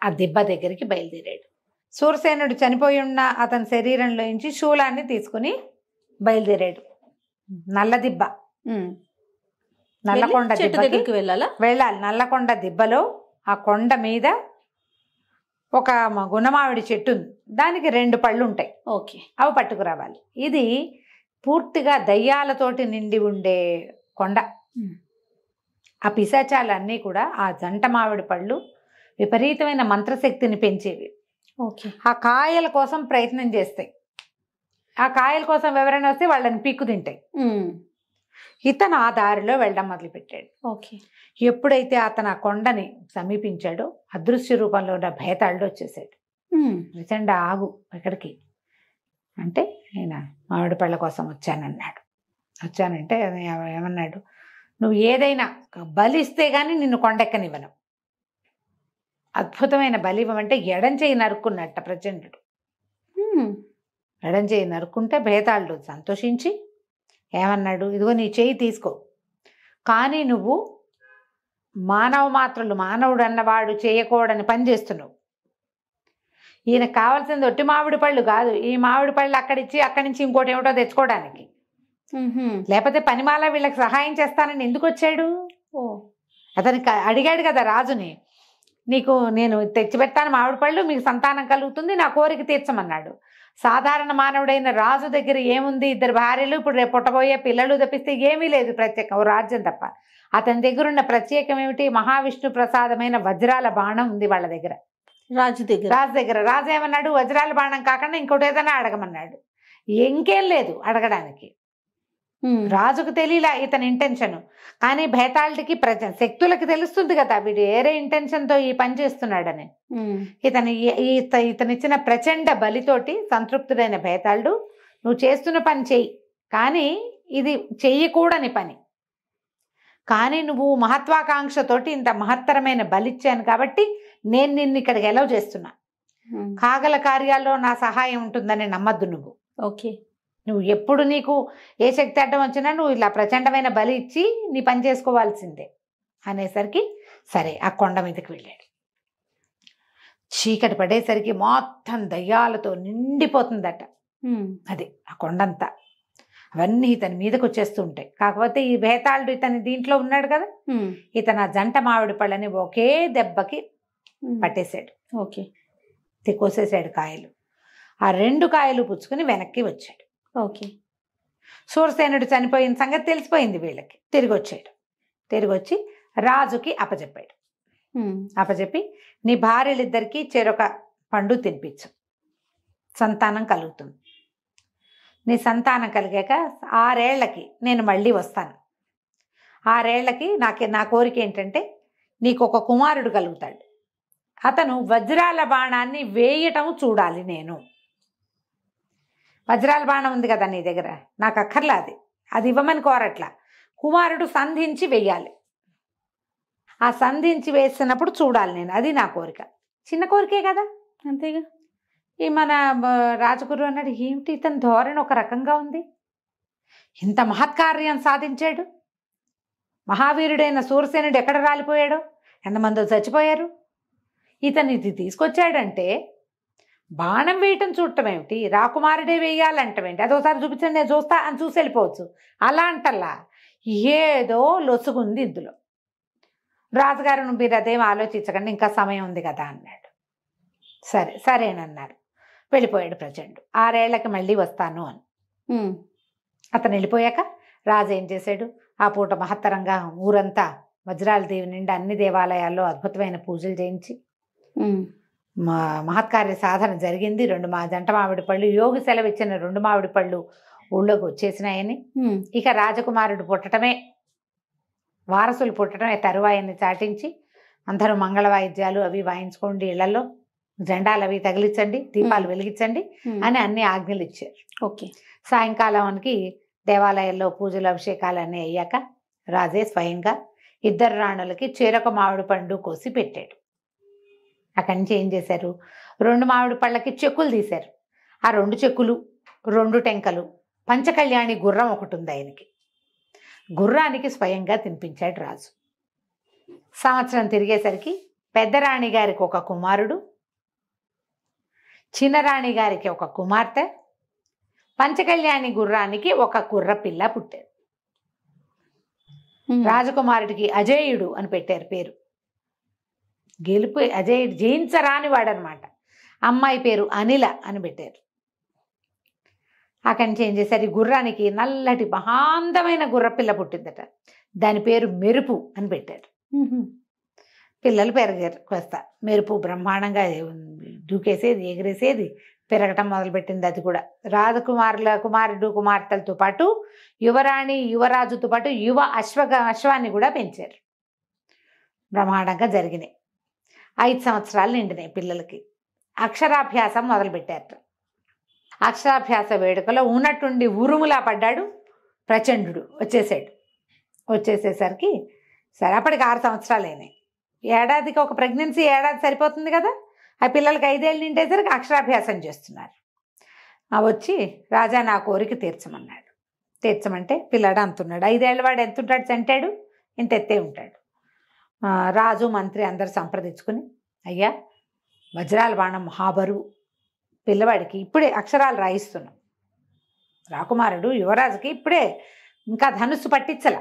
ఆ దిబ్బ దగ్గరికి బయలుదేరాడు. సూరసేనుడు చనిపోయి ఉన్న అతని శరీరంలో నుంచి శూలాన్ని తీసుకుని బయలుదేరాడు. నల్ల దిబ్బ, నల్లకొండ చెట్టు దగ్గరికి వెళ్ళాలా? వెళ్ళాలి. నల్లకొండ దిబ్బలో ఆ కొండ మీద ఒక గుణమావిడి చెట్టు ఉంది, దానికి 2 పళ్ళు ఉంటాయి. ఓకే. అవి పట్టుకురావాలి. ఇది పూర్తిగా దయ్యాలతోటి నిండి ఉండే కొండ. ఆ పిశాచాలన్నీ కూడా ఆ జంట మామిడి పళ్ళు విపరీతమైన మంత్రశక్తిని పెంచేవి. ఓకే. ఆ కాయల కోసం ప్రయత్నం చేస్తాయి. ఆ కాయల కోసం ఎవరైనా వస్తే వాళ్ళని పీక్కు తింటాయి. ఇతను ఆ దారిలో వెళ్ళడం మొదలుపెట్టాడు. ఓకే. ఎప్పుడైతే అతను ఆ కొండని సమీపించాడో అదృశ్య రూపంలో ఉన్న భేతాళుడు వచ్చేసాడు. ప్రచండ ఆగు, ఎక్కడికి అంటే నేను మామిడి పళ్ళ కోసం వచ్చానన్నాడు. వచ్చానంటే ఏమన్నాడు, నువ్వు ఏదైనా బలిస్తే గాని నిన్ను కొండెక్కనివ్వను. అద్భుతమైన బలి ఇవ్వమంటే ఎడం చేయి నరుక్కున్నట్ట ప్రచండు. ఎడం చేయి నరుక్కుంటే భేతాళుడు సంతోషించి ఏమన్నాడు, ఇదిగో నీ చేయి తీసుకో, కానీ నువ్వు మానవుడు అన్నవాడు చేయకూడని పని చేస్తున్నావు. ఈయనకు కావాల్సింది ఒట్టి మామిడి పళ్ళు కాదు, ఈ మామిడి పళ్ళు అక్కడి నుంచి ఇంకోటి ఏమిటో తెచ్చుకోవడానికి. లేకపోతే పనిమాల వీళ్ళకి సహాయం చేస్తానని ఎందుకు వచ్చాడు? అతనికి అడిగాడు కదా రాజుని, నీకు నేను తెచ్చిపెట్టాను మామిడి పళ్ళు, మీకు సంతానం కలుగుతుంది, నా కోరిక తీర్చమన్నాడు. సాధారణ మానవుడైన రాజు దగ్గర ఏముంది, 2 భార్యలు, ఇప్పుడు రేపు పుట్టబోయే పిల్లలు తప్పిస్తే ఏమీ లేదు ప్రత్యేకం, ఓ రాజ్యం తప్ప. అతని దగ్గర ఉన్న ప్రత్యేకం ఏమిటి, మహావిష్ణు ప్రసాదమైన వజ్రాల బాణం ఉంది వాళ్ళ దగ్గర, రాజు దగ్గర. రాజు ఏమన్నాడు, వజ్రాల బాణం కాకుండా ఇంకోటి ఏదైనా అడగమన్నాడు. ఇంకేం లేదు అడగడానికి. రాజుకు తెలియలా ఇతని ఇంటెన్షన్, కానీ భేతాళుడికి శక్తులకి తెలుస్తుంది కదా వీడు ఏరే ఇంటెన్షన్ తో ఈ పని చేస్తున్నాడని. ఇతనిచ్చిన ప్రచండ బలితోటి సంతృప్తుడైన భేతాళుడు, నువ్వు చేస్తున్న పని చెయ్యి, కానీ ఇది చెయ్యకూడని పని, కానీ నువ్వు మహత్వాకాంక్షతోటి ఇంత మహత్తరమైన బలిచ్చాను కాబట్టి నేను నిన్ను ఇక్కడికి ఎలవ్ చేస్తున్నా. కాగల కార్యాల్లో నా సహాయం ఉంటుందని నమ్మద్దు నువ్వు. ఓకే. నువ్వు ఎప్పుడు నీకు ఏ శక్తి అడ్డం వచ్చినా నువ్వు ఇలా ప్రచండమైన బలి ఇచ్చి నీ పని చేసుకోవాల్సిందే అనేసరికి సరే ఆ కొండ మీదకి వెళ్ళాడు. చీకటి పడేసరికి మొత్తం దయ్యాలతో నిండిపోతుందట. అది ఆ కొండంతా, అవన్నీ ఇతని మీదకి వచ్చేస్తూ ఉంటాయి. కాకపోతే ఈ భేతాళుడు ఇతని దీంట్లో ఉన్నాడు కదా, ఇతను ఆ జంట మామిడి పళ్ళని ఒకే దెబ్బకి పట్టేశాడు. ఓకే. కోసేసాడు కాయలు. ఆ 2 కాయలు పుచ్చుకుని వెనక్కి వచ్చాడు. ఓకే. శూరసేనుడు చనిపోయిన సంగతి తెలిసిపోయింది వీళ్ళకి. తిరిగి వచ్చి రాజుకి అప్పచెప్పాడు. అప్పచెప్పి నీ భార్యలిద్దరికీ చెరొక పండు తినిపించు, సంతానం కలుగుతుంది. నీ సంతానం కలిగాక 6 ఏళ్లకి నేను మళ్ళీ వస్తాను. 6 ఏళ్లకి నా కోరిక ఏంటంటే నీకు ఒక కుమారుడు కలుగుతాడు. అతను వజ్రాల బాణాన్ని వేయటం చూడాలి. నేను వజ్రాల బాణం ఉంది కదా నీ దగ్గర, నాకు అక్కర్లా, అది ఇవ్వమని కోరట్లా. కుమారుడు సంధించి వెయ్యాలి. ఆ సంధించి వేసినప్పుడు చూడాలి నేను, అది నా కోరిక. చిన్న కోరికే కదా, అంతేగా. ఈ మన రాజగురు అన్నాడు, ఏమిటి ఇతని ధోరణి ఒక రకంగా ఉంది, ఇంత మహత్కార్యం సాధించాడు. మహావీరుడైన శూరసేనుడు ఎక్కడ రాలిపోయాడో, ఎంతమందో చచ్చిపోయారు, ఇతను ఇది తీసుకొచ్చాడంటే బాణం వేయటం చూడటం ఏమిటి, రాకుమారుడే వేయాలంటమేంటి, అదోసారి చూపించండి నేను చూస్తా అని చూసి వెళ్ళిపోవచ్చు. అలా అంటల్లా ఏదో లొసుగుంది ఇందులో. రాజుగారు మీరు అదేం ఆలోచించకండి, ఇంకా సమయం ఉంది కదా అన్నాడు. సరేనన్నారు. వెళ్ళిపోయాడు ప్రచండు. 6 ఏళ్లకి మళ్ళీ వస్తాను అని. అతను వెళ్ళిపోయాక రాజు ఏం చేశాడు, ఆ పూట మహత్తరంగా ఊరంతా వజ్రాల దేవి నిండా అన్ని దేవాలయాల్లో అద్భుతమైన పూజలు చేయించి మహత్కార్య సాధన జరిగింది. 2 జంట మామిడి పళ్ళు, యోగి సెలవు ఇచ్చిన 2 మామిడి పళ్ళు ఊళ్ళోకి వచ్చేసినాయని, ఇక రాజకుమారుడు పుట్టడమే, వారసులు పుట్టడమే తరువాయని చాటించి అందరూ మంగళ వాయిద్యాలు అవి వాయించుకోండి, ఇళ్లలో జెండాలు అవి తగిలించండి, దీపాలు వెలిగించండి అని అన్ని ఆజ్ఞలు ఇచ్చారు. ఓకే. సాయంకాలానికి దేవాలయాల్లో పూజలు అభిషేకాలు అన్నీ అయ్యాక రాజే స్వయంగా 2 రాణులకి చెరొక మామిడి పండు కోసి పెట్టాడు. అక్కడి నుంచి ఏం చేశారు, 2 మామిడి పళ్ళకి చెక్కులు తీశారు. ఆ 2 చెక్కులు, 2 టెంకలు, పంచకళ్యాణి గుర్రం ఒకటి ఉంది ఆయనకి, గుర్రానికి స్వయంగా తినిపించాడు రాజు. సంవత్సరం తిరిగేసరికి పెద్ద రాణి గారికి ఒక కుమారుడు, చిన్న రాణి గారికి ఒక కుమార్తె, పంచకళ్యాణి గుర్రానికి ఒక కుర్ర పిల్ల పుట్టారు. రాజకుమారుడికి అజేయుడు అని పెట్టారు పేరు. జయించరాని వాడనమాట. అమ్మాయి పేరు అనిల అని పెట్టారు. అక్కడి నుంచి ఏం చేశారు, ఈ గుర్రానికి నల్లటి మహాందమైన గుర్రపిల్ల పుట్టిందట. దాని పేరు మెరుపు అని పెట్టారు. పిల్లలు పెరిగారు కొస్తా. మెరుపు బ్రహ్మాండంగా దూకేసేది, ఎగిరేసేది, పెరగటం మొదలుపెట్టింది. అది కూడా కుమారుడు కుమార్తెలతో పాటు యువరాణి యువరాజుతో పాటు అశ్వాన్ని కూడా పెంచారు. బ్రహ్మాండంగా జరిగినాయి. 5 సంవత్సరాలు నిండినాయి పిల్లలకి. అక్షరాభ్యాసం మొదలుపెట్టారు. అక్షరాభ్యాస వేడుకలో ఉన్నట్టుండి ఉరుములా పడ్డాడు ప్రచండు. వచ్చేసేసరికి సరే అప్పటికి 6 సంవత్సరాలు అయినాయి. ఏడాదికి ఒక ప్రెగ్నెన్సీ ఏడాది సరిపోతుంది కదా. ఆ పిల్లలకి 5 ఏళ్ళు నిండేసరికి అక్షరాభ్యాసం చేస్తున్నారు. వచ్చి రాజా నా కోరిక తీర్చమన్నాడు. తీర్చమంటే పిల్లాడు అంతున్నాడు. 5 ఏళ్ళ వాడు ఎంత ఉంటాడు, చంటాడు ఇంత ఎత్తే ఉంటాడు. రాజు మంత్రి అందరు సంప్రదించుకుని, అయ్యా వజ్రాల బాణం మహాబరువు, పిల్లవాడికి ఇప్పుడే అక్షరాలు రాయిస్తున్నాం. రాకుమారుడు యువరాజుకి ఇప్పుడే ఇంకా ధనుస్సు పట్టించల.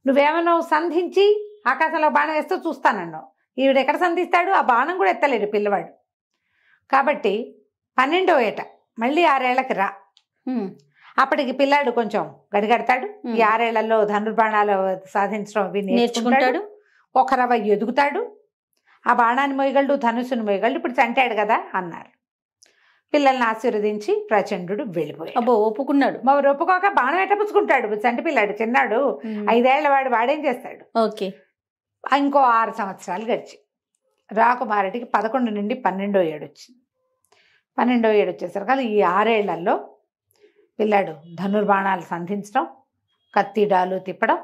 నువ్వేమన్నావు, సంధించి ఆకాశంలో బాణం వేస్తూ చూస్తానన్నావు. ఈవిడ ఎక్కడ సంధిస్తాడు, ఆ బాణం కూడా ఎత్తలేడు పిల్లవాడు. కాబట్టి 12వ ఏట మళ్ళీ 6 ఏళ్ళకి రా. అప్పటికి పిల్లాడు కొంచెం గడిగడతాడు. ఈ 6 ఏళ్లలో ధనుర్బాణాలు సాధించడం అవి నేర్చుకుంటాడు. ఒక రవ ఎదుగుతాడు. ఆ బాణాన్ని మోయగలడు, ధనుసును మోయగలడు. ఇప్పుడు చంటాడు కదా అన్నారు. పిల్లల్ని ఆశీర్వదించి ప్రచండు వెళ్ళిపోయాడు. అబ్బో ఒప్పుకున్నాడు. మరి ఒప్పుకోక బాణం ఎట్టపుచ్చుకుంటాడు. చంటి పిల్లాడు చిన్నాడు, 5 ఏళ్ల వాడేం చేస్తాడు. ఓకే. ఇంకో 6 సంవత్సరాలు గడిచి రాకుమారుడికి 11 నుండి 12వ ఏడు వచ్చింది. 12వ ఏడు వచ్చేసరికి ఈ 6 ఏళ్లలో పిల్లాడు ధనుర్బాణాలు సంధించడం, కత్తిడాలు తిప్పడం,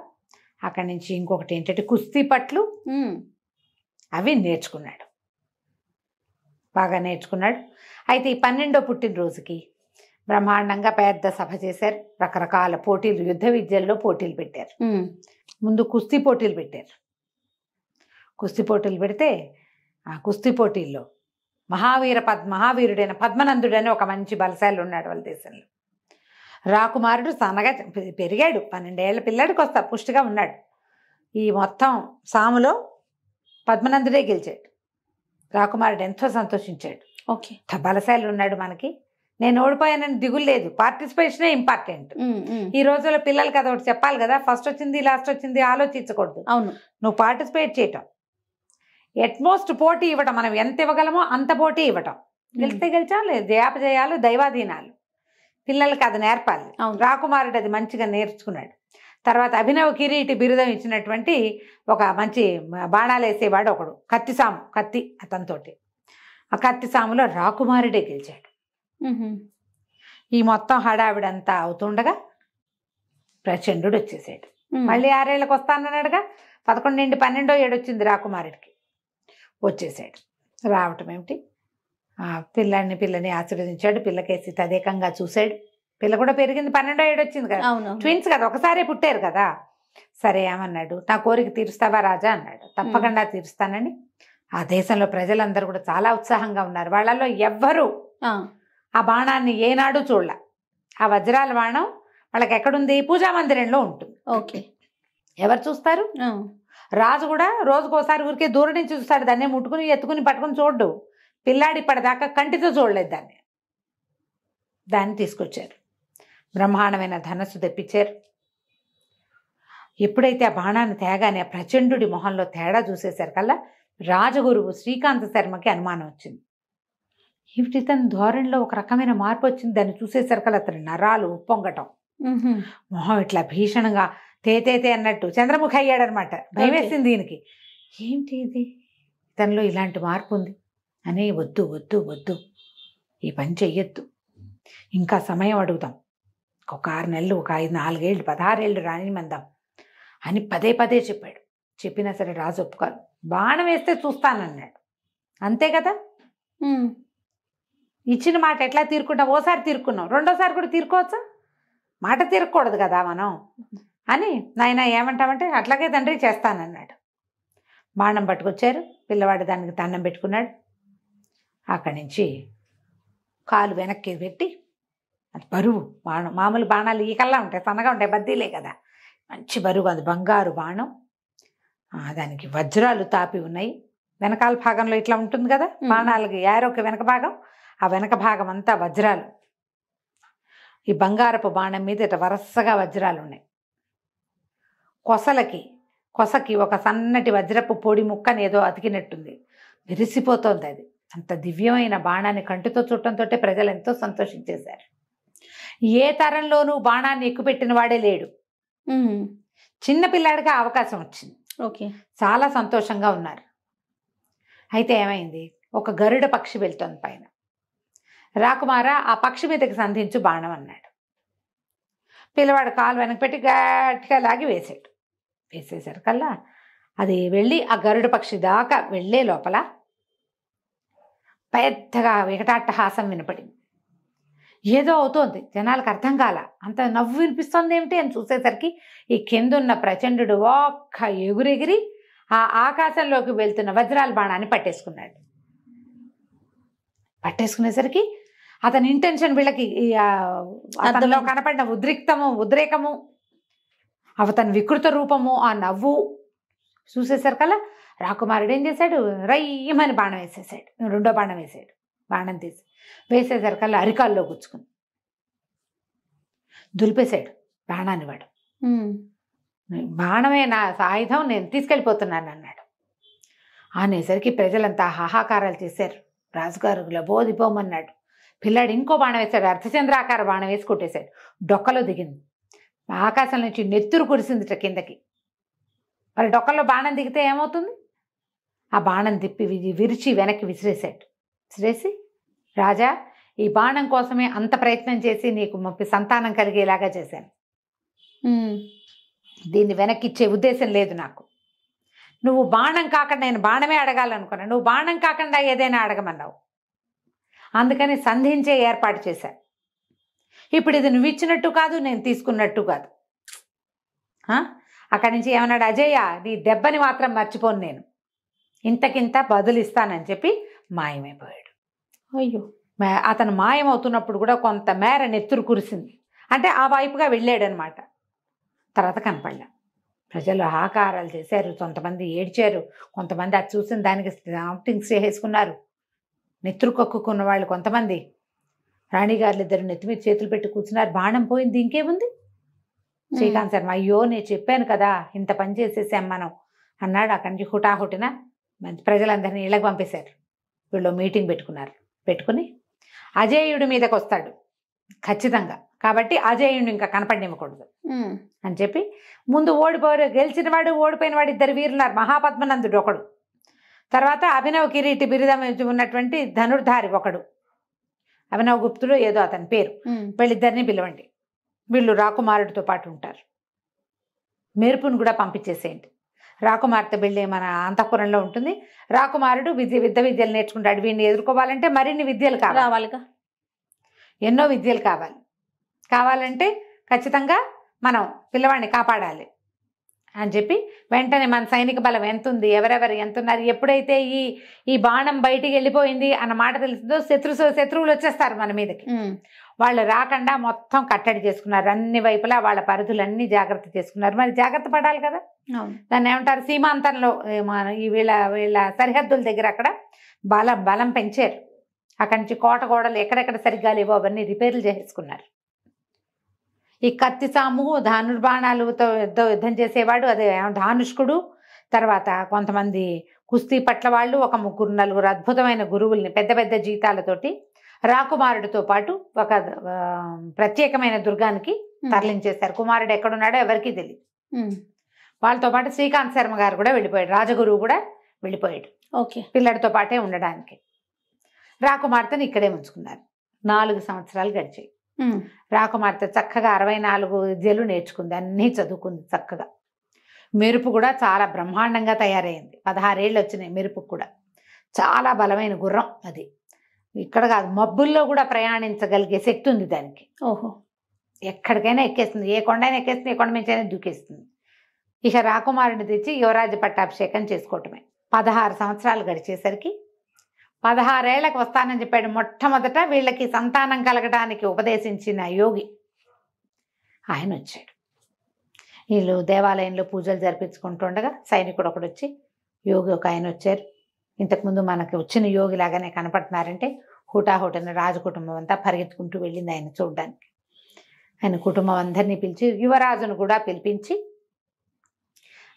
అక్కడి నుంచి ఇంకొకటి ఏంటంటే కుస్తీ పట్లు అవి నేర్చుకున్నాడు. బాగా నేర్చుకున్నాడు. అయితే ఈ 12వ పుట్టినరోజుకి బ్రహ్మాండంగా పెద్ద సభ చేశారు. రకరకాల పోటీలు, యుద్ధ విద్యల్లో పోటీలు పెట్టారు. ముందు కుస్తీ పోటీలు పెట్టారు. కుస్తీ పోటీలు పెడితే ఆ కుస్తీ పోటీల్లో మహావీరుడైన పద్మనందుడని ఒక మంచి బలశాలి ఉన్నాడు వాళ్ళ దేశంలో. రాకుమారుడు సన్నగా పెరిగాడు. 12 ఏళ్ల పిల్లాడికి వస్తా పుష్టిగా ఉన్నాడు. ఈ మొత్తం సాములో పద్మనందుడే గెలిచాడు. రాకుమారుడు ఎంతో సంతోషించాడు. ఓకే, బలశాలి ఉన్నాడు మనకి, నేను ఓడిపోయానని దిగులు లేదు. పార్టిసిపేషనే ఇంపార్టెంట్. ఈ రోజుల్లో పిల్లలకి అదొకటి చెప్పాలి కదా, ఫస్ట్ వచ్చింది లాస్ట్ వచ్చింది ఆలోచించకూడదు. అవును, నువ్వు పార్టిసిపేట్ చేయటం, ఎట్మోస్ట్ పోటీ ఇవ్వటం, మనం ఎంత ఇవ్వగలమో అంత పోటీ ఇవ్వటం. గెలిస్తే గెలిచాం, లేదు జయాపజయాలు దైవాధీనాలు, పిల్లలకి అది నేర్పాలి. రాకుమారుడు అది మంచిగా నేర్చుకున్నాడు. తర్వాత అభినవ కిరీటి బిరుదం ఇచ్చినటువంటి ఒక మంచి బాణాలు వేసేవాడు ఒకడు, కత్తి అతనితోటి. ఆ కత్తి సాములో రాకుమారుడే గెలిచాడు. ఈ మొత్తం హడావిడంతా అవుతుండగా ప్రచండు వచ్చేసాడు. మళ్ళీ 6 ఏళ్ళకి వస్తానన్నాడుగా. 11 నుండి 12వ ఏడు వచ్చింది రాకుమారుడికి. వచ్చేసాడు. రావటం ఏమిటి, పిల్లని ఆశీర్వదించాడు. పిల్లకేసి తదేకంగా చూశాడు. పిల్ల కూడా పెరిగింది. 12వ ఏడు వచ్చింది కదా, ట్విన్స్ కదా, ఒకసారే పుట్టారు కదా. సరే ఏమన్నాడు, నా కోరిక తీరుస్తావా రాజా అన్నాడు. తప్పకుండా తీరుస్తానని. ఆ దేశంలో ప్రజలందరూ కూడా చాలా ఉత్సాహంగా ఉన్నారు. వాళ్ళల్లో ఎవ్వరూ ఆ బాణాన్ని ఏనాడు చూడలే. ఆ వజ్రాల బాణం వాళ్ళకి ఎక్కడుంది, పూజా మందిరంలో ఉంటుంది. ఓకే, ఎవరు చూస్తారు? రాజు కూడా రోజుకోసారి ఊరికే దూరం నుంచి చూస్తాడు. దాన్ని ముట్టుకుని ఎత్తుకుని పట్టుకుని చూడ్డు. పిల్లాడి ఇప్పటిదాకా కంటితో చూడలేదు దాన్ని తీసుకొచ్చారు. బ్రహ్మాండమైన ధనస్సు తెప్పించారు. ఎప్పుడైతే ఆ బాణాన్ని తేగానే ప్రచండుడి మొహంలో తేడా చూసేసరి కల్లా రాజగురువు శ్రీకాంత శర్మకి అనుమానం వచ్చింది. ఏమిటి తన ధోరణిలో ఒక రకమైన మార్పు వచ్చింది. దాన్ని చూసేసరికల్లా అతని నరాలు ఉప్పొంగటం, మొహం ఇట్లా భీషణంగా తేతేతే అన్నట్టు చంద్రముఖి అయ్యాడనమాట. భయం వేసింది దీనికి. ఏంటి ఇది, తనలో ఇలాంటి మార్పు ఉంది అని, వద్దు వద్దు వద్దు ఈ పని చెయ్యొద్దు, ఇంకా సమయం అడుగుదాం, ఒక 6 నెలలు, ఒక 4 ఏళ్ళు, 16 ఏళ్ళు రానిమందాం అని పదే చెప్పాడు. చెప్పినా సరే రాజు ఒప్పుకోవాలి. బాణం వేస్తే చూస్తానన్నాడు. అంతే కదా, ఇచ్చిన మాట ఎట్లా తీరుకుంటాం? ఓసారి తీరుకున్నాం, రెండోసారి కూడా తీరుకోవచ్చా? మాట తీరకూడదు కదా మనం అని. నాయన ఏమంటామంటే అట్లాగే తండ్రి చేస్తానన్నాడు. బాణం పట్టుకొచ్చారు. పిల్లవాడు దానికి దండం పెట్టుకున్నాడు. అక్కడి నుంచి కాలు వెనక్కి పెట్టి, అది బరువు బాణం. మామూలు బాణాలు ఈకల్లా ఉంటాయి, సన్నగా ఉంటాయి, బద్దీలే కదా. మంచి బరువు, అది బంగారు బాణం. దానికి వజ్రాలు తాపి ఉన్నాయి. వెనకాల భాగంలో ఇట్లా ఉంటుంది కదా బాణాలకి యారోకి వెనక భాగం, ఆ వెనక భాగం అంతా వజ్రాలు. ఈ బంగారపు బాణం మీద ఇట్లా వరుసగా వజ్రాలు ఉన్నాయి. కొసకి ఒక సన్నటి వజ్రపు పొడి ముక్కని ఏదో అతికినట్టుంది, విరిసిపోతోంది అది. అంత దివ్యమైన బాణాన్ని కంటితో చూడటంతో ప్రజలు ఎంతో సంతోషించేశారు. ఏ తరంలోనూ బాణాన్ని ఎక్కుపెట్టిన వాడే లేడు. చిన్నపిల్లాడికి అవకాశం వచ్చింది. ఓకే. చాలా సంతోషంగా ఉన్నారు. అయితే ఏమైంది, ఒక గరుడ పక్షి వెళ్తోంది పైన. రాకుమార ఆ పక్షి మీదకి సంధించు బాణం అన్నాడు. పిల్లవాడు కాలు వెనక పెట్టి గట్టిగా లాగి వేసాడు. వేసేసరికల్లా అది వెళ్ళి ఆ గరుడ పక్షి దాకా వెళ్ళే లోపల పెద్దగా వికటాట్టహాసం వినపడింది. ఏదో అవుతోంది, జనాలకు అర్థం కాల. అంత నవ్వు వినిపిస్తుంది ఏమిటి అని చూసేసరికి ఈ కిందున్న ప్రచండు ఒక్క ఎగురెగిరి ఆ ఆకాశంలోకి వెళ్తున్న వజ్రాల బాణాన్ని పట్టేసుకున్నాడు. పట్టేసుకునేసరికి అతని ఇంటెన్షన్ వీళ్ళకి అతనిలో కనపడిన ఉద్రేకము, అతని వికృత రూపము, ఆ నవ్వు చూసేసరికల్లా రాకుమారుడు ఏం చేశాడు, రయ్యమని బాణం వేసేసాడు. రెండో బాణం వేసాడు. బాణం తీసి వేసేసరికల్లా అరికాల్లో గుచ్చుకుని దులిపేశాడు బాణాన్ని. వాడు బాణమే నా ఆయుధం, నేను తీసుకెళ్ళిపోతున్నాను అన్నాడు. అనేసరికి ప్రజలంతా హాహాకారాలు చేశారు. రాజుగారు లబోదిపోమన్నాడు. పిల్లాడు ఇంకో బాణం వేశాడు, అర్ధచంద్రాకార బాణం వేసి కొట్టేశాడు. డొక్కలో దిగింది. ఆకాశం నుంచి నెత్తురు కురిసిందిట కిందకి. మరి డొక్కల్లో బాణం దిగితే ఏమవుతుంది? ఆ బాణం తిప్పి విరిచి వెనక్కి విసిరేసి, రాజా, ఈ బాణం కోసమే అంత ప్రయత్నం చేసి నీకు సంతానం కలిగేలాగా చేశాను. దీన్ని వెనక్కి ఇచ్చే ఉద్దేశం లేదు నాకు. నువ్వు బాణం కాకుండా, నేను బాణమే అడగాలనుకున్నా, నువ్వు బాణం కాకుండా ఏదైనా అడగమన్నావు. అందుకని సంధించే ఏర్పాటు చేశాను. ఇప్పుడు ఇది నువ్వు ఇచ్చినట్టు కాదు, నేను తీసుకున్నట్టు కాదు. అక్కడి నుంచి ఏమన్నాడు, అజయ్య, నీ దెబ్బని మాత్రం మర్చిపోను, నేను ఇంతకింత బదులిస్తానని చెప్పి మాయమైపోయాడు. అయ్యో. అతను మాయమవుతున్నప్పుడు కూడా కొంత మేర నెత్తురు కురిసింది. అంటే ఆ వైపుగా వెళ్ళాడనమాట. తర్వాత కనపడలే. ప్రజలు ఆకారాలు చేశారు, కొంతమంది ఏడ్చారు, కొంతమంది అది చూసిన దానికి ఆప్టింగ్స్ చేసుకున్నారు. నెత్తురు కక్కుకున్న వాళ్ళు కొంతమంది. రాణిగారులు ఇద్దరు నెత్తి మీద చేతులు పెట్టి కూర్చున్నారు. బాణం పోయింది, ఇంకేముంది. శ్రీకాంత్ శర్మ, అయ్యో నేను చెప్పాను కదా, ఇంత పని చేసేసాం మనం అన్నాడు. అక్కడి నుంచి హుటాహుటిన ప్రజలందరినీ ఇళ్ళకి పంపేశారు. వీళ్ళు మీటింగ్ పెట్టుకుని అజేయుడి మీదకి వస్తాడు ఖచ్చితంగా, కాబట్టి అజేయుడిని ఇంకా కనపడనివ్వకూడదు అని చెప్పి ముందు గెలిచిన వాడు ఓడిపోయిన వాడు ఇద్దరు వీరున్నారు. మహాపద్మనందుడు ఒకడు, తర్వాత అభినవ్ కిరీటి బిరుదం ఉన్నటువంటి ధనుర్ధారి ఒకడు, అభినవ్ గుప్తుడు ఏదో అతని పేరు. వీళ్ళిద్దరిని పిలవండి, వీళ్ళు రాకుమారుడితో పాటు ఉంటారు. మెరుపును కూడా పంపించేసేయండి. రాకుమార్తె బిళ్ళే మన అంతఃపురంలో ఉంటుంది. రాకుమారుడు విద్యలు నేర్చుకుంటాడు. వీడిని ఎదుర్కోవాలంటే మరిన్ని విద్యలు కావాలిగా, ఎన్నో విద్యలు కావాలంటే ఖచ్చితంగా మనం పిల్లవాడిని కాపాడాలి అని చెప్పి వెంటనే మన సైనిక బలం ఎంత ఉంది, ఎవరెవరు ఎంత ఉన్నారు, ఎప్పుడైతే ఈ బాణం బయటికి వెళ్ళిపోయింది అన్న మాట తెలుస్తుందో శత్రువులు వచ్చేస్తారు మన మీదకి. వాళ్ళు రాకుండా మొత్తం కట్టడి చేసుకున్నారు. అన్ని వైపులా వాళ్ళ పరిధులన్నీ జాగ్రత్త చేసుకున్నారు. మరి జాగ్రత్త పడాలి కదా, దాన్ని ఏమంటారు, సీమాంతంలో వీళ్ళ సరిహద్దుల దగ్గర అక్కడ బలం పెంచారు. అక్కడి నుంచి కోట గోడలు ఎక్కడెక్కడ సరిగ్గా లేవో అవన్నీ రిపేర్లు చేసుకున్నారు. ఈ కత్తి సాము, ధనుర్బాణాలతో యుద్ధం చేసేవాడు అదే ధానుష్కుడు, తర్వాత కొంతమంది కుస్తీ పట్ల వాళ్ళు, ఒక 3-4 అద్భుతమైన గురువుల్ని పెద్ద పెద్ద జీతాలతోటి రాకుమారుడితో పాటు ఒక ప్రత్యేకమైన దుర్గానికి తరలించేశారు. కుమారుడు ఎక్కడున్నాడో ఎవరికీ తెలియదు. వాళ్ళతో పాటు శ్రీకాంత్ శర్మ గారు కూడా వెళ్ళిపోయాడు, రాజగురువు కూడా వెళ్ళిపోయాడు. ఓకే. పిల్లడితో పాటే ఉండడానికి. రాకుమార్తెని ఇక్కడే ఉంచుకున్నారు. 4 సంవత్సరాలు గడిచాయి. రాకుమార్తె చక్కగా 64 విద్యలు నేర్చుకుంది, అన్నీ చదువుకుంది చక్కగా. మెరుపు కూడా చాలా బ్రహ్మాండంగా తయారైంది. 16 ఏళ్ళు వచ్చినాయి మెరుపుకు కూడా. చాలా బలమైన గుర్రం అది. ఇక్కడ కాదు, మబ్బుల్లో కూడా ప్రయాణించగలిగే శక్తి ఉంది దానికి. ఓహో. ఎక్కడికైనా ఎక్కేస్తుంది, ఏ కొండైనా ఎక్కేస్తుంది, ఏ కొండ మించైనా దూకేస్తుంది. ఇక రాకుమారుడిని తెచ్చి యువరాజు పట్టాభిషేకం చేసుకోవటమే. 16 సంవత్సరాలు గడిచేసరికి 16 ఏళ్లకు వస్తానని చెప్పాడు. మొట్టమొదట వీళ్ళకి సంతానం కలగడానికి ఉపదేశించిన యోగి ఆయన వచ్చాడు. వీళ్ళు దేవాలయంలో పూజలు జరిపించుకుంటుండగా సైనికుడు ఒకడు వచ్చి, యోగి ఒక ఆయన వచ్చారు, ఇంతకుముందు మనకి వచ్చిన యోగిలాగానే కనపడుతున్నారంటే హుటాహుటిన రాజు కుటుంబం అంతా పరిగెత్తుకుంటూ వెళ్ళింది ఆయన చూడడానికి. ఆయన కుటుంబం అందరినీ పిలిచి యువరాజును కూడా పిలిపించి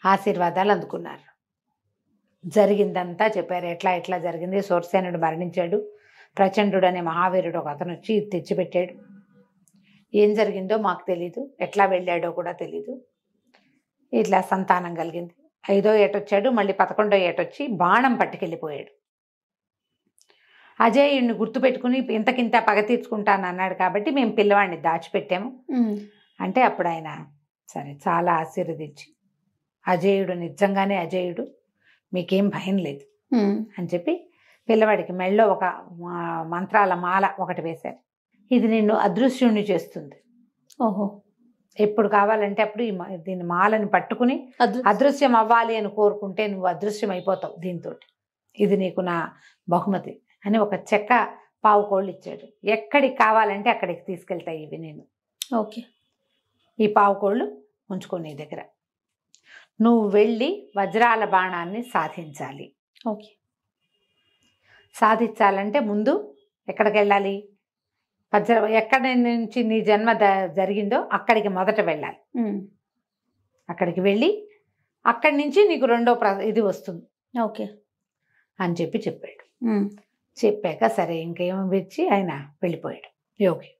ఆశీర్వాదాలు అందుకున్నారు. జరిగిందంతా చెప్పారు. ఎట్లా ఎట్లా జరిగింది, సూరసేనుడు మరణించాడు, ప్రచండు అనే మహావీరుడు ఒక అతను వచ్చి తెచ్చిపెట్టాడు, ఏం జరిగిందో మాకు తెలీదు, ఎట్లా వెళ్ళాడో కూడా తెలీదు, ఇట్లా సంతానం కలిగింది. 5వ ఏటొచ్చాడు, మళ్ళీ 11వ ఏటొచ్చి బాణం పట్టుకెళ్ళిపోయాడు. అజేయుడిని గుర్తుపెట్టుకుని ఇంతకింత పగ తీర్చుకుంటాను అన్నాడు కాబట్టి మేము పిల్లవాడిని దాచిపెట్టాము అంటే అప్పుడు ఆయన సరే చాలా ఆశీర్వదించి అజేయుడు నిజంగానే అజేయుడు, మీకేం భయం లేదు అని చెప్పి పిల్లవాడికి మెళ్ళో ఒక మంత్రాల మాల ఒకటి వేశారు. ఇది నిన్ను అదృశ్యుణ్ణి చేస్తుంది. ఓహో. ఎప్పుడు కావాలంటే అప్పుడు దీని మాలని పట్టుకుని అదృశ్యం అవ్వాలి అని కోరుకుంటే నువ్వు అదృశ్యం అయిపోతావు దీంతో, ఇది నీకు నా బహుమతి అని ఒక చెక్క పావు కోళ్ళు ఇచ్చాడు. ఎక్కడికి కావాలంటే అక్కడికి తీసుకెళ్తాయి ఇవి నేను. ఓకే. ఈ పావు కోళ్ళు ఉంచుకో నీ దగ్గర, నువ్వు వెళ్ళి వజ్రాల బాణాన్ని సాధించాలి. ఓకే. సాధించాలంటే ముందు ఎక్కడికి వెళ్ళాలి, ఎక్కడి నుంచి నీ జన్మ జరిగిందో అక్కడికి మొదట వెళ్ళాలి. అక్కడికి వెళ్ళి అక్కడి నుంచి నీకు రెండో ఇది వస్తుంది. ఓకే అని చెప్పాడు. చెప్పాక సరే ఇంకేమో ఇచ్చి ఆయన వెళ్ళిపోయాడు యోగి.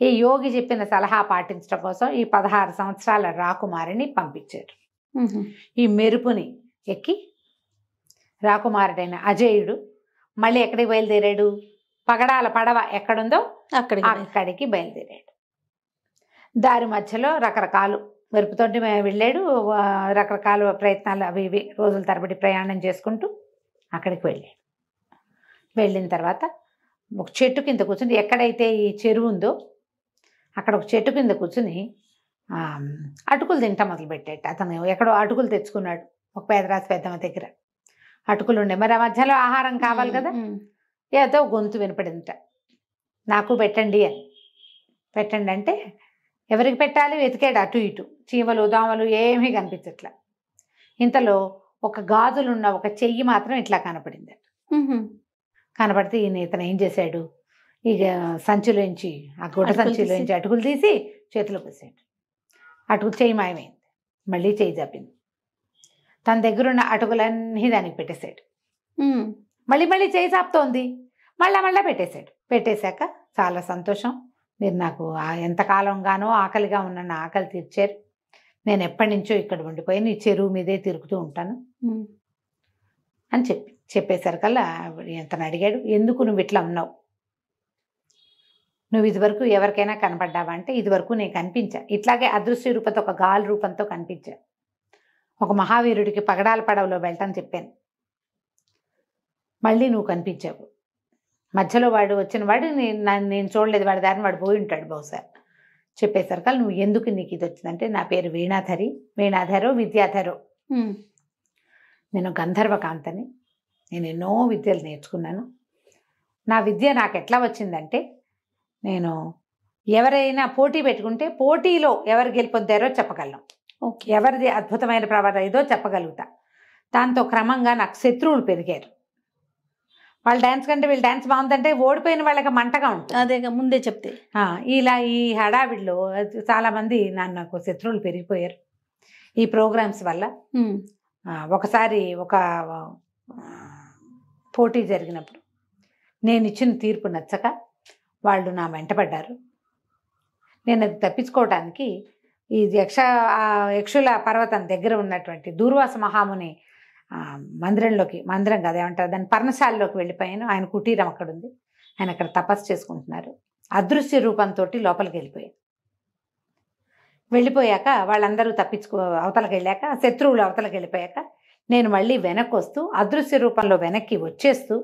ఈ యోగి చెప్పిన సలహా పాటించడం కోసం ఈ 16 సంవత్సరాల రాకుమారిని పంపించారు. ఈ మెరుపుని ఎక్కి రాకుమారుడైన అజేయుడు మళ్ళీ ఎక్కడికి బయలుదేరాడు, పగడాల పడవ ఎక్కడుందో అక్కడికి బయలుదేరాడు. దారి మధ్యలో రకరకాలు మెరుపుతోటి వెళ్ళాడు, రకరకాల ప్రయత్నాలు అవి ఇవి రోజుల తరబడి ప్రయాణం చేసుకుంటూ అక్కడికి వెళ్ళాడు. వెళ్ళిన తర్వాత ఒక చెట్టు కింద కూర్చుని, ఎక్కడైతే ఈ చెరువు ఉందో అక్కడ ఒక చెట్టు కింద కూర్చుని అటుకులు తింటా మొదలుపెట్టాడు. అతను ఎక్కడో అటుకులు తెచ్చుకున్నాడు ఒక పేదరాశి పెద్దమ్మ దగ్గర. అటుకులు ఉండే, మరి ఆ మధ్యలో ఆహారం కావాలి కదా, ఏదో గొంతు వినపడిందిట, నాకు పెట్టండి అని. పెట్టండి అంటే ఎవరికి పెట్టాలి వెతికాడు అటు ఇటు, చీమలు దోమలు ఏమీ కనిపించట్లా. ఇంతలో ఒక గాజులున్న ఒక చెయ్యి మాత్రం ఇట్లా కనపడింది. కనపడితే ఇతను ఏం చేశాడు, ఇక సంచిలోంచి ఆ గుడ్డ సంచిలోంచి అటుకులు తీసి చేతిలో పోసాడు. అటుకులు చెయ్యి మాయమైంది, మళ్ళీ చెయ్యి తప్పింది. తన దగ్గరున్న అటుకులన్నీ దానికి పెట్టేశాడు. మళ్ళీ మళ్ళీ చేయి చాపుతోంది, మళ్ళా పెట్టేశాడు. పెట్టేశాక చాలా సంతోషం, మీరు నాకు ఎంతకాలంగానో ఆకలిగా ఉన్న నా ఆకలి తీర్చారు, నేను ఎప్పటి నుంచో ఇక్కడ ఉండిపోయాను, ఈ చెరువు మీదే తిరుగుతూ ఉంటాను అని చెప్పేసరికల్లా ఎంతను అడిగాడు, ఎందుకు నువ్వు ఇట్లా ఉన్నావు, నువ్వు ఇదివరకు ఎవరికైనా కనపడ్డావా అంటే ఇదివరకు నేను కనిపించా, ఇట్లాగే అదృశ్య రూపంతో ఒక గాలి రూపంతో కనిపించా, ఒక మహావీరుడికి పగడాల పడవలో వెళ్ళటం చెప్పాను, మళ్ళీ నువ్వు కనిపించావు, మధ్యలో వాడు వచ్చిన వాడు నేను చూడలేదు, వాడి దారిని వాడు పోయి ఉంటాడు బహుశా. చెప్పేసరికల్లా నువ్వు ఎందుకు నీకు ఇది వచ్చిందంటే నా పేరు వీణాధరో విద్యాధరో, నేను గంధర్వకాంతని, నేను ఎన్నో విద్యలు నేర్చుకున్నాను, నా విద్య నాకు ఎట్లా వచ్చిందంటే నేను ఎవరైనా పోటీ పెట్టుకుంటే పోటీలో ఎవరు గెలుపొందారో చెప్పగలను, ఎవరిది అద్భుతమైన ప్రవర్తన ఏదో చెప్పగలుగుతా. దాంతో క్రమంగా నాకు శత్రువులు పెరిగారు, వాళ్ళు డ్యాన్స్ కంటే వీళ్ళు డ్యాన్స్ బాగుందంటే ఓడిపోయిన వాళ్ళకి మంటగా ఉంటుంది, అదేగా ముందే చెప్తే. ఇలా ఈ హడావిడిలో చాలామంది నాకు శత్రువులు పెరిగిపోయారు ఈ ప్రోగ్రామ్స్ వల్ల. ఒకసారి ఒక పోటీ జరిగినప్పుడు నేను ఇచ్చిన తీర్పు నచ్చక వాళ్ళు నా వెంటపడ్డారు. నేను అది తప్పించుకోవడానికి ఈ యక్షుల పర్వతం దగ్గర ఉన్నటువంటి దూర్వాస మహాముని మందిరం కదా ఏమంటారు దాని పర్ణశాలలోకి వెళ్ళిపోయాను. ఆయన కుటీరం అక్కడ ఉంది, ఆయన అక్కడ తపస్సు చేసుకుంటున్నారు. అదృశ్య రూపంతో లోపలికి వెళ్ళిపోయాక వాళ్ళందరూ అవతలకి వెళ్ళాక, శత్రువులు అవతలకి వెళ్ళిపోయాక నేను మళ్ళీ వెనక్కి వస్తూ అదృశ్య రూపంలో వెనక్కి వచ్చేస్తూ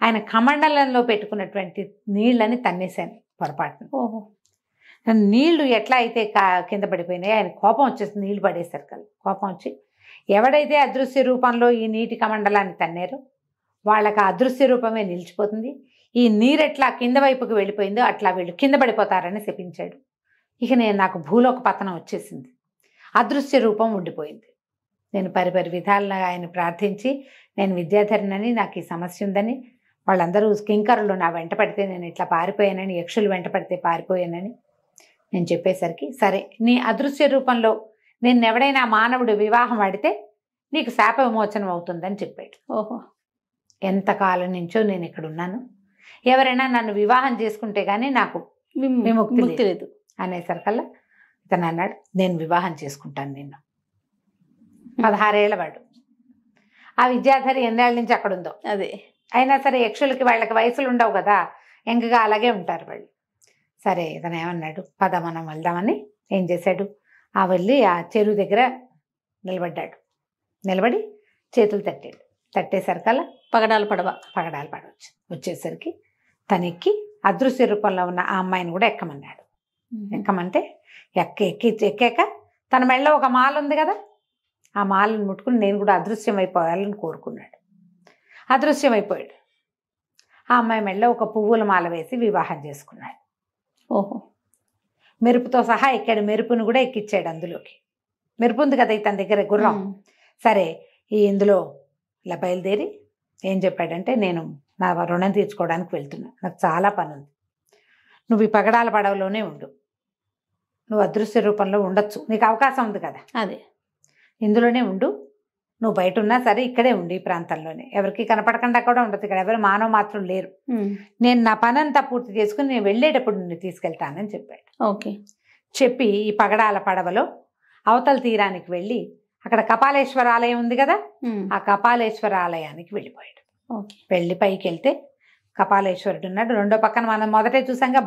ఆయన కమండలంలో పెట్టుకున్నటువంటి నీళ్ళని తన్నేశాను పొరపాటున. ఓహో. నీళ్లు ఎట్లా అయితే కింద పడిపోయినాయి, ఆయన కోపం వచ్చేసి నీళ్లు పడేశారు కదా. కోపం వచ్చి ఎవడైతే అదృశ్య రూపంలో ఈ నీటి కమండలాన్ని తన్నారో వాళ్ళకి ఆ అదృశ్య రూపమే నిలిచిపోతుంది, ఈ నీరు ఎట్లా కింద వైపుకి వెళ్ళిపోయిందో అట్లా వీళ్ళు కింద పడిపోతారని శపించాడు. ఇక నాకు భూలోక పతనం వచ్చేసింది, అదృశ్య రూపం ఉండిపోయింది. నేను పరిపరి విధాలుగా ఆయన ప్రార్థించి నేను విద్యాధరినని, నాకు ఈ సమస్య ఉందని, వాళ్ళందరూ కింకరులు నా వెంట పడితే నేను ఇట్లా పారిపోయానని, యక్షులు వెంట పడితే పారిపోయానని నేను చెప్పేసరికి, సరే నీ అదృశ్య రూపంలో నిన్నెవడైనా మానవుడు వివాహం ఆడితే నీకు శాప విమోచనం అవుతుందని చెప్పాడు. ఓహో. ఎంతకాలం నుంచో నేను ఇక్కడ ఉన్నాను, ఎవరైనా నన్ను వివాహం చేసుకుంటే కానీ నాకు విముక్తి లేదు అనేసరికల్లా ఇతను అన్నాడు, నేను వివాహం చేసుకుంటాను నిన్ను. 16 ఏళ్ల వాడు. ఆ విద్యాధరి ఎన్నేళ్ళ నుంచి అక్కడ ఉందో. అదే. అయినా సరే యక్షులకి వాళ్ళకి వయసులు ఉండవు కదా, ఎంకగా అలాగే ఉంటారు వాళ్ళు. సరే ఇతను ఏమన్నాడు, పద మనం వెళ్దామని ఏం చేశాడు, వెళ్ళి ఆ చెరువు దగ్గర నిలబడ్డాడు. నిలబడి చేతులు తట్టాడు. తట్టేసరికల్లా పగడాల పడవ వచ్చేసరికి తనెక్కి అదృశ్య రూపంలో ఉన్న ఆ అమ్మాయిని కూడా ఎక్కమన్నాడు. ఎక్కమంటే ఎక్కాక తన మెళ్ళలో ఒక మాల ఉంది కదా, ఆ మాలను ముట్టుకుని నేను కూడా అదృశ్యం అయిపోవాలని కోరుకున్నాడు. అదృశ్యం అయిపోయాడు. ఆ అమ్మాయి మెళ్ళలో ఒక పువ్వుల మాల వేసి వివాహం చేసుకున్నాడు. ఓహో. మెరుపుతో సహా ఎక్కాడు. మెరుపును కూడా ఎక్కిచ్చాడు అందులోకి. మెరుపు ఉంది కదా తన దగ్గర గుర్రం. సరే ఇందులో ఇలా బయలుదేరి ఏం చెప్పాడంటే, నేను నా రుణం తీర్చుకోవడానికి వెళ్తున్నా, నాకు చాలా పని ఉంది, నువ్వు ఈ పగడాల పడవలోనే ఉండు, నువ్వు అదృశ్య రూపంలో ఉండొచ్చు, నీకు అవకాశం ఉంది కదా, అదే ఇందులోనే ఉండు, నువ్వు బయట ఉన్నా సరే ఇక్కడే ఉండి ఈ ప్రాంతంలోనే, ఎవరికి కనపడకుండా కూడా ఉండదు, ఇక్కడ ఎవరు మానవ మాత్రం లేరు, నేను నా పని అంతా పూర్తి చేసుకుని నేను వెళ్ళేటప్పుడు నిన్ను తీసుకెళ్తానని చెప్పాడు. ఓకే. చెప్పి ఈ పగడాల పడవలో అవతల తీరానికి వెళ్ళి అక్కడ కపాలేశ్వర ఆలయం ఉంది కదా, ఆ కపాలేశ్వర ఆలయానికి వెళ్ళిపోయాడు. వెళ్ళి పైకి వెళ్తే కపాలేశ్వరుడు ఉన్నాడు. రెండో పక్కన మనం మొదటే చూసాంగా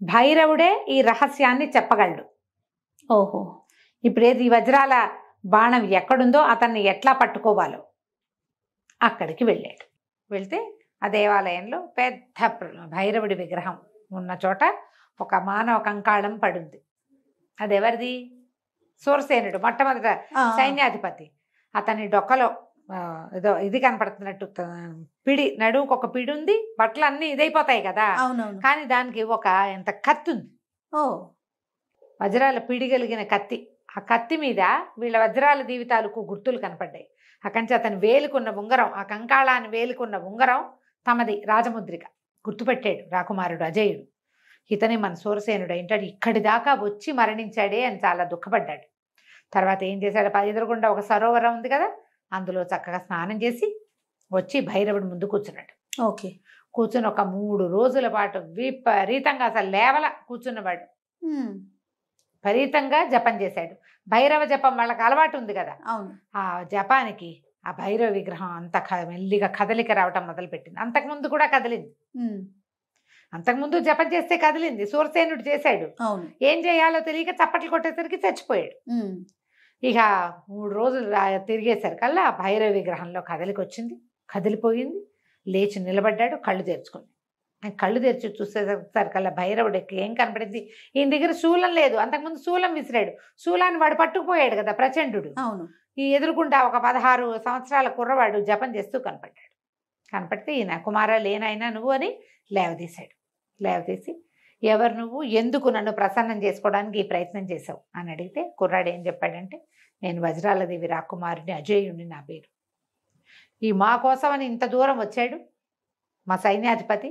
భైరవుడే ఈ రహస్యాన్ని చెప్పగలడు. ఓహో. ఇప్పుడు ఏది ఈ వజ్రాల బాణం ఎక్కడుందో అతన్ని ఎట్లా పట్టుకోవాలో అక్కడికి వెళ్ళాడు. వెళ్తే ఆ దేవాలయంలో పెద్ద భైరవుడి విగ్రహం ఉన్న చోట ఒక మానవ కంకాళం పడింది. అది ఎవరిది? సూరసేనుడు, మొట్టమొదట సైన్యాధిపతి. అతని డొక్కలో ఏదో ఇది కనపడుతున్నట్టు పిడి, నడుముకు ఒక పిడి ఉంది, బట్టలు అన్ని ఇదైపోతాయి కదా, కానీ దానికి ఒక ఎంత కత్తి ఉంది. వజ్రాల పిడి కలిగిన కత్తి. ఆ కత్తి మీద వీళ్ళ వజ్రాల జీవితాలకు గుర్తులు కనపడ్డాయి. అక్కడి నుంచి అతని వేలుకున్న ఉంగరం, ఆ కంకాళాన్ని వేలుకున్న ఉంగరం తమది రాజముద్రిక. గుర్తుపెట్టాడు రాకుమారుడు అజయుడు. ఇతనే మన సూరసేనుడు ఏంటాడు, ఇక్కడి దాకా వచ్చి మరణించాడే అని చాలా దుఃఖపడ్డాడు. తర్వాత ఏం చేశాడు, ఎదురుగుండా ఒక సరోవరం ఉంది కదా, అందులో చక్కగా స్నానం చేసి వచ్చి భైరవుడి ముందు కూర్చున్నాడు. ఓకే. కూర్చుని ఒక 3 రోజుల పాటు విపరీతంగా అసలు లేవల కూర్చున్నవాడు. విపరీతంగా జపం చేశాడు. భైరవ జపం వాళ్ళకి అలవాటు ఉంది కదా, ఆ జపానికి ఆ భైరవ విగ్రహం అంత మెల్లిగా కదలిక రావటం మొదలుపెట్టింది. అంతకుముందు కూడా కదిలింది. అంతకుముందు జపం చేస్తే కదిలింది. సూరసేనుడు చేశాడు. ఏం చేయాలో తెలియక చప్పట్లు కొట్టేసరికి చచ్చిపోయాడు. ఇక 3 రోజులు తిరిగేసరికల్లా ఆ భైరవ విగ్రహంలో కదలిక వచ్చింది. కదిలిపోయింది. లేచి నిలబడ్డాడు. కళ్ళు తెరుచుకుంది. కళ్ళు తెరిచి చూసేసరికల్లా భైరవుడికి ఏం కనపడింది, ఈయన దగ్గర శూలం లేదు. అంతకుముందు శూలం విసిరాడు. శూలాన్ని వాడు పట్టుకుపోయాడు కదా ప్రచండు. ఈ ఎదురుకుండా ఒక 16 సంవత్సరాల కుర్రవాడు జపం చేస్తూ కనపడ్డాడు. కనపడితే ఈయన కుమార లేనైనా నువ్వు అని లేవదీశాడు. లేవదీసి, ఎవరు నువ్వు, ఎందుకు నన్ను ప్రసన్నం చేసుకోవడానికి ఈ ప్రయత్నం చేశావు అని అడిగితే కుర్రాడు ఏం చెప్పాడంటే, నేను వజ్రాలదేవి రాకుమారుని అజేయుణ్ణి, నా పేరు. ఈ మా కోసమని ఇంత దూరం వచ్చాడు మా సైన్యాధిపతి.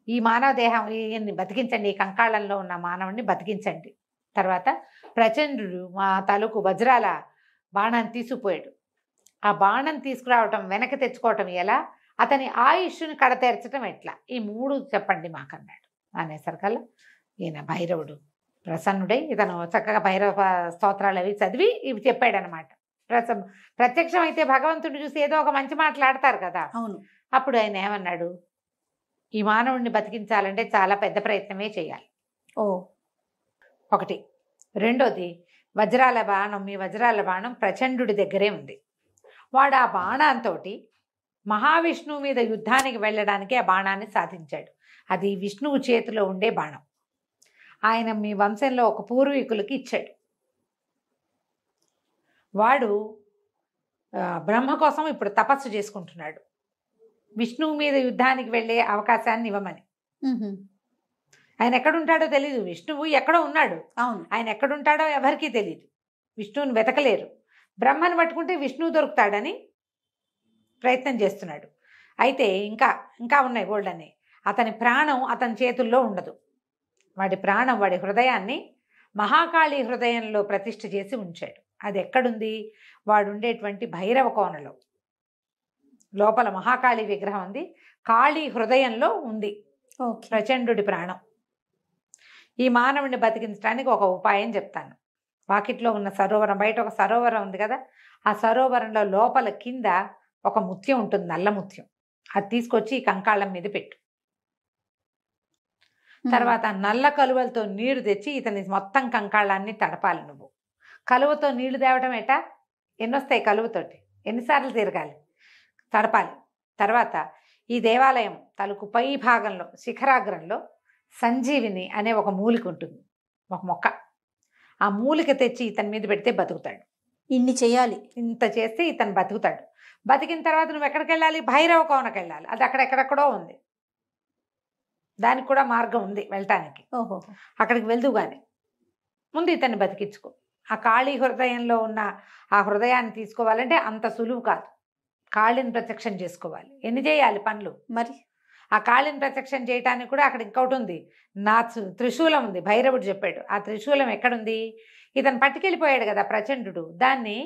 ఈ మానవ దేహం ఈయన్ని బతికించండి, ఈ కంకాళంలో ఉన్న మానవుడిని బతికించండి. తర్వాత ప్రచండు మా తాలూకు వజ్రాల బాణాన్ని తీసుకుపోయాడు. ఆ బాణం తీసుకురావటం, వెనక్కి తెచ్చుకోవటం ఎలా, అతని ఆయుష్ని కడతేర్చడం ఎట్లా, ఈ 3 చెప్పండి మాకన్నాడు. అనేసరికల్లా ఈయన భైరవుడు ప్రసన్నుడై ఇతను చక్కగా భైరవ స్తోత్రాలు అవి చదివి ఇవి చెప్పాడనమాట. ప్రత్యక్షం అయితే భగవంతుడు చూసి ఏదో ఒక మంచి మాట్లాడతారు కదా. అప్పుడు ఆయన ఏమన్నాడు, ఈ మానవుడిని బతికించాలంటే చాలా పెద్ద ప్రయత్నమే చేయాలి. ఒకటి. రెండోది, వజ్రాల బాణం, మీ వజ్రాల బాణం ప్రచండుడి దగ్గరే ఉంది. వాడు ఆ బాణంతో మహావిష్ణువు మీద యుద్ధానికి వెళ్ళడానికి ఆ బాణాన్ని సాధించాడు. అది విష్ణువు చేతిలో ఉండే బాణం. ఆయన మీ వంశంలో ఒక పూర్వీకులకి ఇచ్చాడు. వాడు బ్రహ్మ కోసం ఇప్పుడు తపస్సు చేసుకుంటున్నాడు, విష్ణువు మీద యుద్ధానికి వెళ్ళే అవకాశాన్ని ఇవ్వమని. ఆయన ఎక్కడుంటాడో తెలీదు. విష్ణువు ఎక్కడో ఉన్నాడు. ఆయన ఎక్కడుంటాడో ఎవరికీ తెలీదు. విష్ణువుని వెతకలేరు. బ్రహ్మను పట్టుకుంటే విష్ణువు దొరుకుతాడని ప్రయత్నం చేస్తున్నాడు. అయితే ఇంకా ఇంకా ఉన్నాయి గోల్డని. అతని ప్రాణం అతని చేతుల్లో ఉండదు. వాడి ప్రాణం, వాడి హృదయాన్ని మహాకాళి హృదయంలో ప్రతిష్ఠ చేసి ఉంచాడు. అది ఎక్కడుంది? వాడు ఉండేటువంటి భైరవ కోనలో లోపల మహాకాళి విగ్రహం ఉంది. కాళీ హృదయంలో ఉంది ఓకే. ప్రచండుడి ప్రాణం. ఈ మానవుడిని బతికించడానికి ఒక ఉపాయం చెప్తాను. వాకిట్లో ఉన్న సరోవరం, బయట ఒక సరోవరం ఉంది కదా, ఆ సరోవరంలో లోపల కింద ఒక ముత్యం ఉంటుంది, నల్ల ముత్యం. అది తీసుకొచ్చి ఈ కంకాళం మీద పెట్టు. తర్వాత నల్ల కలువలతో నీళ్లు తెచ్చి ఇతని మొత్తం కంకాళాన్ని తడపాలి. నువ్వు కలువతో నీళ్లు తేవటం ఏటా? ఎన్నొస్తాయి కలువతోటి? ఎన్నిసార్లు తిరగాలి? తడపాలి. తర్వాత ఈ దేవాలయం తలుకు పై భాగంలో శిఖరాగ్రంలో సంజీవిని అనే ఒక మూలిక ఉంటుంది, ఒక మొక్క. ఆ మూలిక తెచ్చి ఇతని మీద పెడితే బతుకుతాడు. ఇన్ని చేయాలి. ఇంత చేస్తే ఇతను బతుకుతాడు. బతికిన తర్వాత నువ్వు ఎక్కడికి వెళ్ళాలి? భైరవ కోనకి వెళ్ళాలి. అది అక్కడెక్కడెక్కడో ఉంది, దానికి కూడా మార్గం ఉంది వెళ్ళటానికి. ఓహో. అక్కడికి వెళ్తూ కానీ ముందు ఇతన్ని బతికించుకో. ఆ కాళీ హృదయంలో ఉన్న ఆ హృదయాన్ని తీసుకోవాలంటే అంత సులువు కాదు. కాళీని ప్రత్యక్షం చేసుకోవాలి. ఎన్ని చేయాలి పనులు మరి? ఆ కాళీని ప్రత్యక్షం చేయటానికి కూడా అక్కడ ఇంకొకటి ఉంది, నా త్రిశూలం ఉంది. భైరవుడు చెప్పాడు. ఆ త్రిశూలం ఎక్కడుంది? ఇతను పట్టుకెళ్ళిపోయాడు కదా ప్రచండు, దాన్ని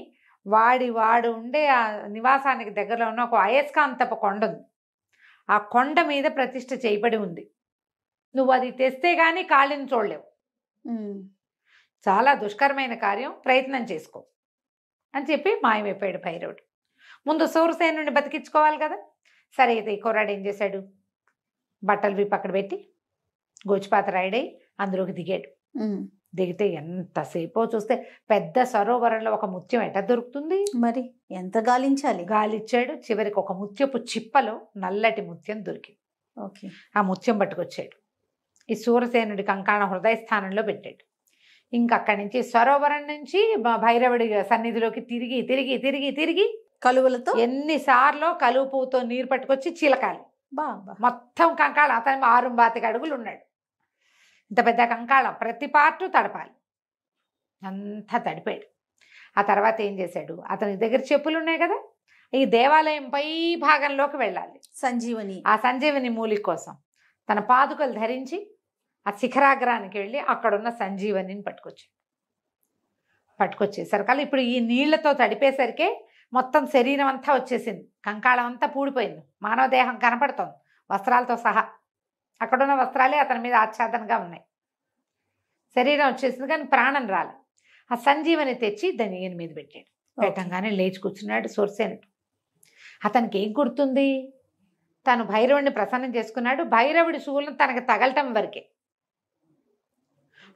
వాడు ఉండే ఆ నివాసానికి దగ్గరలో ఉన్న ఒక అయస్కాంతపు కొండ ఉంది. ఆ కొండ మీద ప్రతిష్ఠ చేయబడి ఉంది. నువ్వు అది తెస్తే కానీ కాళీని చూడలేవు. చాలా దుష్కరమైన కార్యం, ప్రయత్నం చేసుకో అని చెప్పి మాయమైపోయాడు భైరవుడు. ముందు సూరసేనుడిని బతికించుకోవాలి కదా. సరే, అయితే ఈ కుర్రాడు ఏం చేశాడు? బట్టలు విప్పి అక్కడ పెట్టి గోచిపాత రాయుడై అందులోకి దిగాడు. దిగితే ఎంతసేపో చూస్తే పెద్ద సరోవరంలో ఒక ముత్యం ఎట దొరుకుతుంది? మరి ఎంత గాలించాలి? గాలిచ్చాడు. చివరికి ఒక ముత్యపు చిప్పలో నల్లటి ముత్యం దొరికింది. ఓకే. ఆ ముత్యం పట్టుకొచ్చాడు. ఈ సూరసేనుడి కంకాణ హృదయ స్థానంలో పెట్టాడు. ఇంకా అక్కడి నుంచి సరోవరం నుంచి భైరవుడి సన్నిధిలోకి తిరిగి తిరిగి తిరిగి తిరిగి కలువలతో ఎన్నిసార్లు కలువ పువ్వుతో నీరు పట్టుకొచ్చి చీలకాలి. బాబా. మొత్తం కంకాళం. అతను 6 అడుగులు ఉన్నాడు. ఇంత పెద్ద కంకాళం, ప్రతి పార్టు తడపాలి. అంతా తడిపాడు. ఆ తర్వాత ఏం చేశాడు? అతని దగ్గర చెప్పులు ఉన్నాయి కదా, ఈ దేవాలయం పై భాగంలోకి వెళ్ళాలి. సంజీవని, ఆ సంజీవని మూలిక కోసం తన పాదుకలు ధరించి ఆ శిఖరాగ్రానికి వెళ్ళి అక్కడున్న సంజీవనిని పట్టుకొచ్చేసరికల్లా ఇప్పుడు ఈ నీళ్లతో తడిపేసరికే మొత్తం శరీరం అంతా వచ్చేసింది. కంకాళం అంతా పూడిపోయింది. మానవ దేహం కనపడుతోంది వస్త్రాలతో సహా. అక్కడున్న వస్త్రాలే అతని మీద ఆచ్ఛాదనగా ఉన్నాయి. శరీరం వచ్చేసింది కానీ ప్రాణం రాలి. ఆ సంజీవని తెచ్చి దాన్ని ఈయన మీద పెట్టాడు. పెట్టంగానే లేచి కూర్చున్నాడు సూరసేనుడు. అతనికి ఏం గుర్తుంది? తను భైరవుడిని ప్రసన్నం చేసుకున్నాడు. భైరవుడి శూలం తనకు తగలటం వరకే.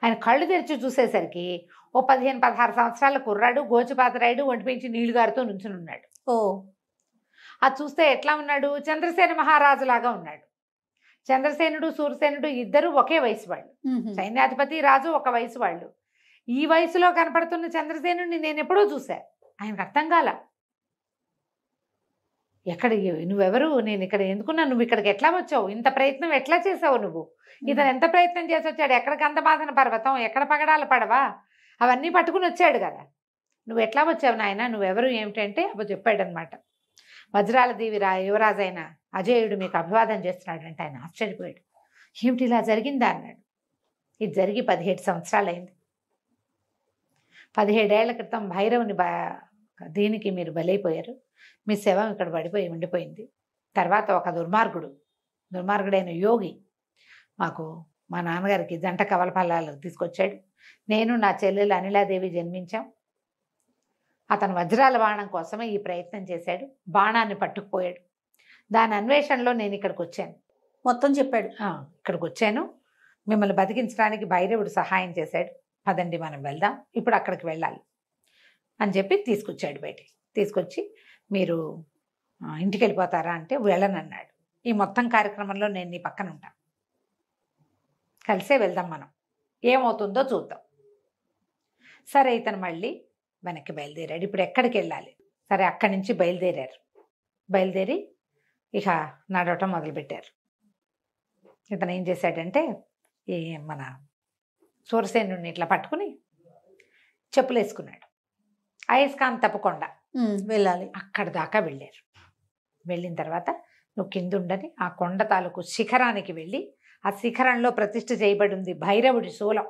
ఆయన కళ్ళు తెరిచి చూసేసరికి ఓ 15-16 సంవత్సరాల కుర్రాడు, గోచిపాతరాయుడు, ఒంటిపించి నీళ్లు గారుతూ నుంచుని ఉన్నాడు. ఓ, అది చూస్తే ఎట్లా ఉన్నాడు? చంద్రసేన మహారాజులాగా ఉన్నాడు. చంద్రసేనుడు సూరసేనుడు ఇద్దరు ఒకే వయసు వాళ్ళు. సైన్యాధిపతి రాజు ఒక వయసు వాళ్ళు. ఈ వయసులో కనపడుతున్న చంద్రసేనుడిని నేను ఎప్పుడూ చూశా. ఆయనకు అర్థం కాల. ఎక్కడ నువ్వెవరు? నేను ఇక్కడ ఎందుకున్నా? నువ్వు ఇక్కడికి ఎట్లా వచ్చావు? ఇంత ప్రయత్నం ఎట్లా చేసావు నువ్వు? ఇతను ఎంత ప్రయత్నం చేసి వచ్చాడు? ఎక్కడ గంధమాదన పర్వతం, ఎక్కడ పగడాల పడవా, అవన్నీ పట్టుకుని వచ్చాడు కదా. నువ్వు ఎట్లా వచ్చావు నాయన? నువ్వెవరు ఏమిటంటే అప్పుడు చెప్పాడనమాట. వజ్రాల దేవి యువరాజు అయిన అజేయుడు మీకు అభివాదం చేస్తున్నాడంటే ఆయన ఆశ్చర్యపోయాడు. ఏమిటి ఇలా జరిగిందా అన్నాడు. ఇది జరిగి 17 సంవత్సరాలు అయింది. 17 ఏళ్ల క్రితం భైరవుని దీనికి మీరు బలైపోయారు. మీ శవం ఇక్కడ పడిపోయి ఉండిపోయింది. తర్వాత ఒక దుర్మార్గుడైన యోగి మా నాన్నగారికి జంట కవలపల్లాలు తీసుకొచ్చాడు. నేను నా చెల్లెలు అనిలాదేవి జన్మించాం. అతను వజ్రాల బాణం కోసమే ఈ ప్రయత్నం చేశాడు. బాణాన్ని పట్టుకుపోయాడు. దాని అన్వేషణలో నేను ఇక్కడికి వచ్చాను. మొత్తం చెప్పాడు. ఇక్కడికి వచ్చాను. మిమ్మల్ని బతికించడానికి భైరవుడు సహాయం చేశాడు. పదండి మనం వెళ్దాం, ఇప్పుడు అక్కడికి వెళ్ళాలి అని చెప్పి తీసుకొచ్చాడు. బయటికి తీసుకొచ్చి మీరు ఇంటికి వెళ్ళిపోతారా అంటే వెళ్ళనన్నాడు. ఈ మొత్తం కార్యక్రమంలో నేను నీ పక్కన ఉంటాను, కలిసే వెళ్దాం, మనం ఏమవుతుందో చూద్దాం. సరే, ఇతను మళ్ళీ వెనక్కి బయలుదేరాడు. ఇప్పుడు ఎక్కడికి వెళ్ళాలి? సరే, అక్కడి నుంచి బయలుదేరి ఇక నడవటం మొదలుపెట్టారు. ఇతను ఏం చేశాడంటే ఈ మన సూరసేనుడిని ఇట్లా పట్టుకుని చెప్పులు వేసుకున్నాడు. అయస్కాంతపు కొండ వెళ్ళాలి. అక్కడ దాకా వెళ్ళారు. వెళ్ళిన తర్వాత నువ్వు కింద ఉండని ఆ కొండ తాలూకు శిఖరానికి వెళ్ళి ఆ శిఖరంలో ప్రతిష్ఠ చేయబడి ఉంది భైరవుడి శూలం.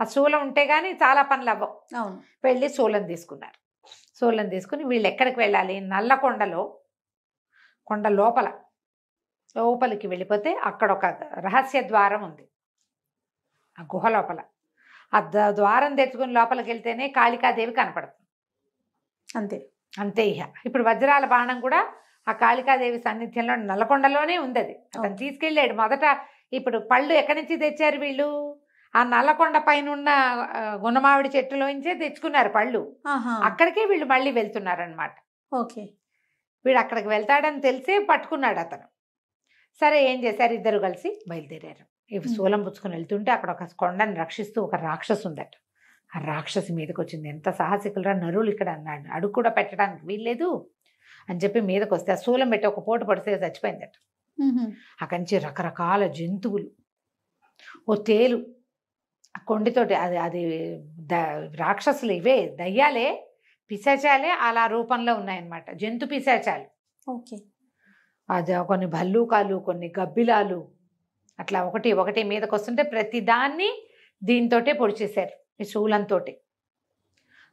ఆ శూలం ఉంటే గానీ చాలా పనులు అవ్వవు. అవును. వెళ్ళి శూలం తీసుకున్నారు. శూలం తీసుకుని వీళ్ళు ఎక్కడికి వెళ్ళాలి? నల్లకొండలో కొండ లోపలికి వెళ్ళిపోతే అక్కడ ఒక రహస్య ద్వారం ఉంది. ఆ గుహ లోపల ఆ ద్వారం తెచ్చుకుని లోపలికి వెళ్తేనే కాళికాదేవి కనపడుతుంది. అంతే. అంతే. ఇప్పుడు వజ్రాల బాణం కూడా ఆ కాళికాదేవి సాన్నిధ్యంలో నల్లకొండలోనే ఉంది. అది అతను తీసుకెళ్ళాడు మొదట. ఇప్పుడు పళ్ళు ఎక్కడి నుంచి తెచ్చారు వీళ్ళు? ఆ నల్లకొండ పైన ఉన్న గుణమావిడి చెట్టులోంచే తెచ్చుకున్నారు పళ్ళు. అక్కడికే వీళ్ళు మళ్ళీ వెళ్తున్నారనమాట. ఓకే. వీడు అక్కడికి వెళ్తాడని తెలిసే పట్టుకున్నాడు అతను. సరే ఏం చేశారు? ఇద్దరు కలిసి బయలుదేరారు. ఇవి శూలం పుచ్చుకొని వెళ్తుంటే అక్కడ ఒక కొండని రక్షిస్తూ ఒక రాక్షసు ఉందట. ఆ రాక్షసి మీదకి వచ్చింది. ఎంత సాహసికులరా నరులు ఇక్కడ అన్నాడు. అడుగు కూడా పెట్టడానికి వీల్లేదు అని చెప్పి మీదకి వస్తే ఆ శూలం పెట్టి ఒక పోటు పడితే చచ్చిపోయిందట. అక్కడి నుంచి రకరకాల జంతువులు, ఓ తేలు, ఆ కొండితోటి అది అది రాక్షసులు, ఇవే దయ్యాలే, పిశాచాలే అలా రూపంలో ఉన్నాయన్నమాట. జంతు పిశాచాలు. ఓకే. అది కొన్ని భల్లూకాలు, కొన్ని గబ్బిలాలు, అట్లా ఒకటి మీదకి వస్తుంటే ప్రతి దాన్ని దీంతోటే పొడిచేశారు ఈ శూలంతో.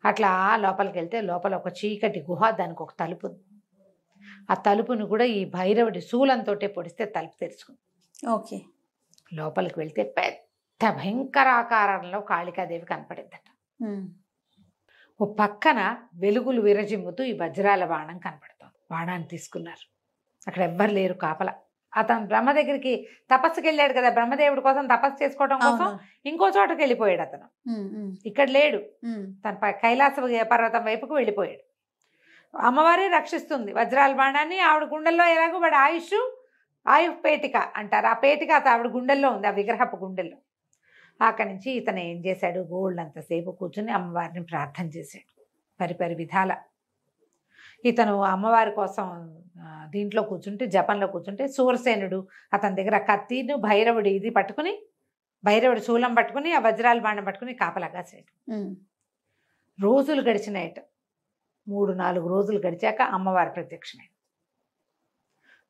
అట్లా లోపలికి వెళ్తే లోపల ఒక చీకటి గుహ, దానికి ఒక తలుపు ఉంది. ఆ తలుపును కూడా ఈ భైరవుడి శూలంతో పొడిస్తే తలుపు తెరుచుకుంది. ఓకే. లోపలికి వెళ్తే పెద్ద భయంకరాకారంలో కాళికాదేవి కనపడిందట. ఓ పక్కన వెలుగులు విరజిమ్ముతూ ఈ వజ్రాల బాణం కనపడుతుంది. బాణాన్ని తీసుకున్నారు. అక్కడ ఎవ్వరు లేరు కాపలా. అతను బ్రహ్మ దగ్గరికి తపస్సుకి వెళ్ళాడు కదా, బ్రహ్మదేవుడి కోసం తపస్సు చేసుకోవడం కోసం ఇంకో చోటకి వెళ్ళిపోయాడు అతను. ఇక్కడ లేడు. తన కైలాస పర్వతం వైపుకు వెళ్ళిపోయాడు. అమ్మవారే రక్షిస్తుంది వజ్రాల బాణాన్ని. ఆవిడ గుండెల్లో ఎలాగో వాడి ఆయు పేటిక అంటారు. ఆ పేటిక ఆవిడ గుండెల్లో ఉంది, ఆ విగ్రహపు గుండెల్లో. అక్కడి నుంచి ఇతను ఏం చేశాడు? గోల్డ్ అంతసేపు కూర్చుని అమ్మవారిని ప్రార్థన చేశాడు పరిపరి విధాల. ఇతను అమ్మవారి కోసం దీంట్లో కూర్చుంటే, జపంలో కూర్చుంటే, సూరసేనుడు అతని దగ్గర కత్తిను భైరవుడి ఇది పట్టుకుని, భైరవుడి శూలం పట్టుకుని ఆ వజ్రాల బాణం పట్టుకుని కాపలాగాసాడు. రోజులు గడిచినాయట. 3-4 రోజులు గడిచాక అమ్మవారు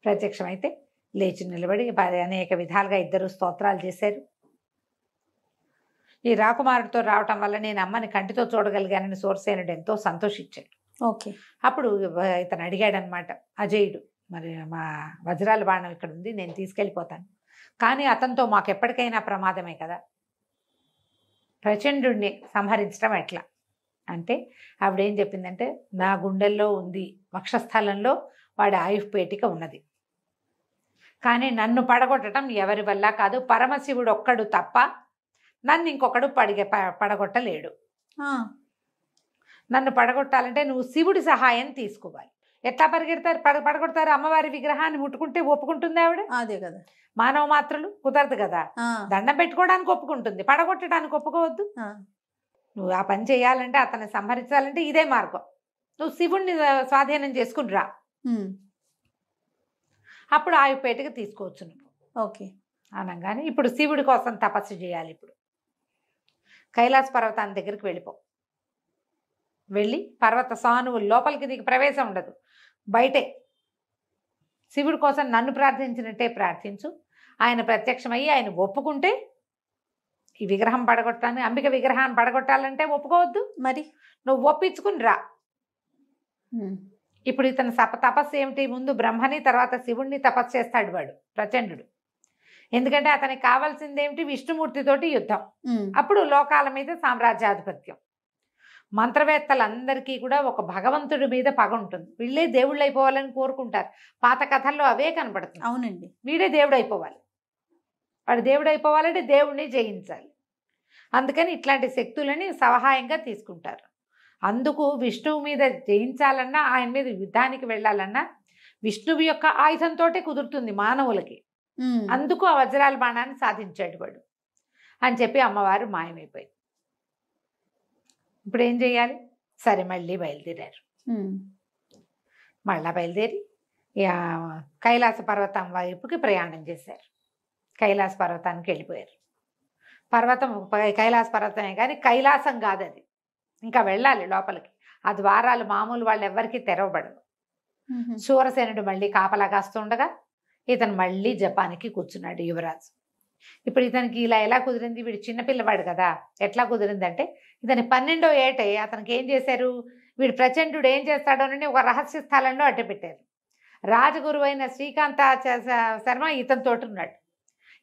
ప్రత్యక్షమైతే లేచి నిలబడి అనేక విధాలుగా ఇద్దరు స్తోత్రాలు చేశారు. ఈ రాకుమారుడితో రావటం వల్ల నేను అమ్మని కంటితో చూడగలిగానని సూరసేనుడు ఎంతో సంతోషించాడు. ఓకే. అప్పుడు ఇతను అడిగాడనమాట, అజయుడు, మరి మా వజ్రాల బాణం ఇక్కడ ఉంది, నేను తీసుకెళ్ళిపోతాను, కానీ అతనితో మాకు ఎప్పటికైనా ప్రమాదమే కదా, ప్రచండుడిని సంహరించడం ఎట్లా అంటే, ఆవిడేం చెప్పిందంటే, నా గుండెల్లో ఉంది, వక్షస్థలంలో వాడి ఆయుఃపేటిక ఉన్నది, కానీ నన్ను పడగొట్టడం ఎవరి వల్ల కాదు, పరమశివుడు ఒక్కడు తప్ప నన్ను ఇంకొకడు పడగొట్టలేడు. నన్ను పడగొట్టాలంటే నువ్వు శివుడి సహాయం తీసుకోవాలి. ఎట్లా పడగొడతారు? అమ్మవారి విగ్రహాన్ని ముట్టుకుంటే ఒప్పుకుంటుంది ఆవిడ? అదే కదా. మానవ మాత్రలు కుదరదు కదా. దండం పెట్టుకోవడానికి ఒప్పుకుంటుంది, పడగొట్టడానికి ఒప్పుకోవద్దు. నువ్వు ఆ పని చేయాలంటే, అతన్ని సంహరించాలంటే ఇదే మార్గం. నువ్వు శివుణ్ణి స్వాధీనం చేసుకుని రా, అప్పుడు ఆయుపేటకి తీసుకోవచ్చు నువ్వు. ఓకే. అనగానే ఇప్పుడు శివుడి కోసం తపస్సు చేయాలి. ఇప్పుడు కైలాస పర్వతాన్ని దగ్గరికి వెళ్ళి పర్వత సానువులు లోపలికి నీకు ప్రవేశం ఉండదు, బయటే శివుడి కోసం నన్ను ప్రార్థించినట్టే ప్రార్థించు. ఆయన ప్రత్యక్షమయ్యి ఆయన ఒప్పుకుంటే ఈ విగ్రహం పడగొట్టాలని, అంబిక విగ్రహాన్ని పడగొట్టాలంటే ఒప్పుకోవద్దు, మరి నువ్వు ఒప్పించుకుని రా. ఇప్పుడు ఇతను తపస్సు ఏమిటి? ముందు బ్రహ్మని తర్వాత శివుణ్ణి తపస్సు చేస్తాడు వాడు ప్రచండు. ఎందుకంటే అతనికి కావాల్సింది ఏమిటి? విష్ణుమూర్తితోటి యుద్ధం. అప్పుడు లోకాల మీద సామ్రాజ్యాధిపత్యం. మంత్రవేత్తలందరికీ కూడా ఒక భగవంతుడి మీద పగ ఉంటుంది. వీళ్ళే దేవుళ్ళు అయిపోవాలని కోరుకుంటారు. పాత కథల్లో అవే కనపడుతుంది. అవునండి. వీడే దేవుడు అయిపోవాలి, వాడు దేవుడు అయిపోవాలంటే దేవుడిని జయించాలి. అందుకని ఇట్లాంటి శక్తులని సహాయంగా తీసుకుంటారు. అందుకు విష్ణువు మీద జయించాలన్నా, ఆయన మీద యుద్ధానికి వెళ్ళాలన్నా విష్ణువు యొక్క ఆయుధంతో కుదురుతుంది మానవులకి. అందుకు ఆ వజ్రాల బాణాన్ని సాధించాడు వాడు అని చెప్పి అమ్మవారు మాయమైపోయింది. ఇప్పుడు ఏం చేయాలి? సరే మళ్ళీ బయలుదేరారు. మళ్ళా బయలుదేరి కైలాస పర్వతం వైపుకి ప్రయాణం చేశారు. కైలాస పర్వతానికి వెళ్ళిపోయారు. పర్వతం కైలాస పర్వతమే కానీ కైలాసం కాదు అది, ఇంకా వెళ్ళాలి లోపలికి. ఆ ద్వారాలు మామూలు వాళ్ళు ఎవరికి తెరవబడవు. శూరసేనుడు మళ్ళీ కాపలా కాస్తుండగా ఇతను మళ్ళీ జపానికి కూర్చున్నాడు యువరాజు. ఇప్పుడు ఇతనికి ఇలా ఎలా కుదిరింది? వీడు చిన్నపిల్లవాడు కదా, ఎట్లా కుదిరిందంటే ఇతని 12వ ఏటే అతనికి ఏం చేశారు, వీడు ప్రచండుడు ఏం చేస్తాడోనని ఒక రహస్య స్థలంలో అడ్డుపెట్టారు. రాజగురువు అయిన శ్రీకాంత శర్మ ఇతనితోటి ఉన్నాడు.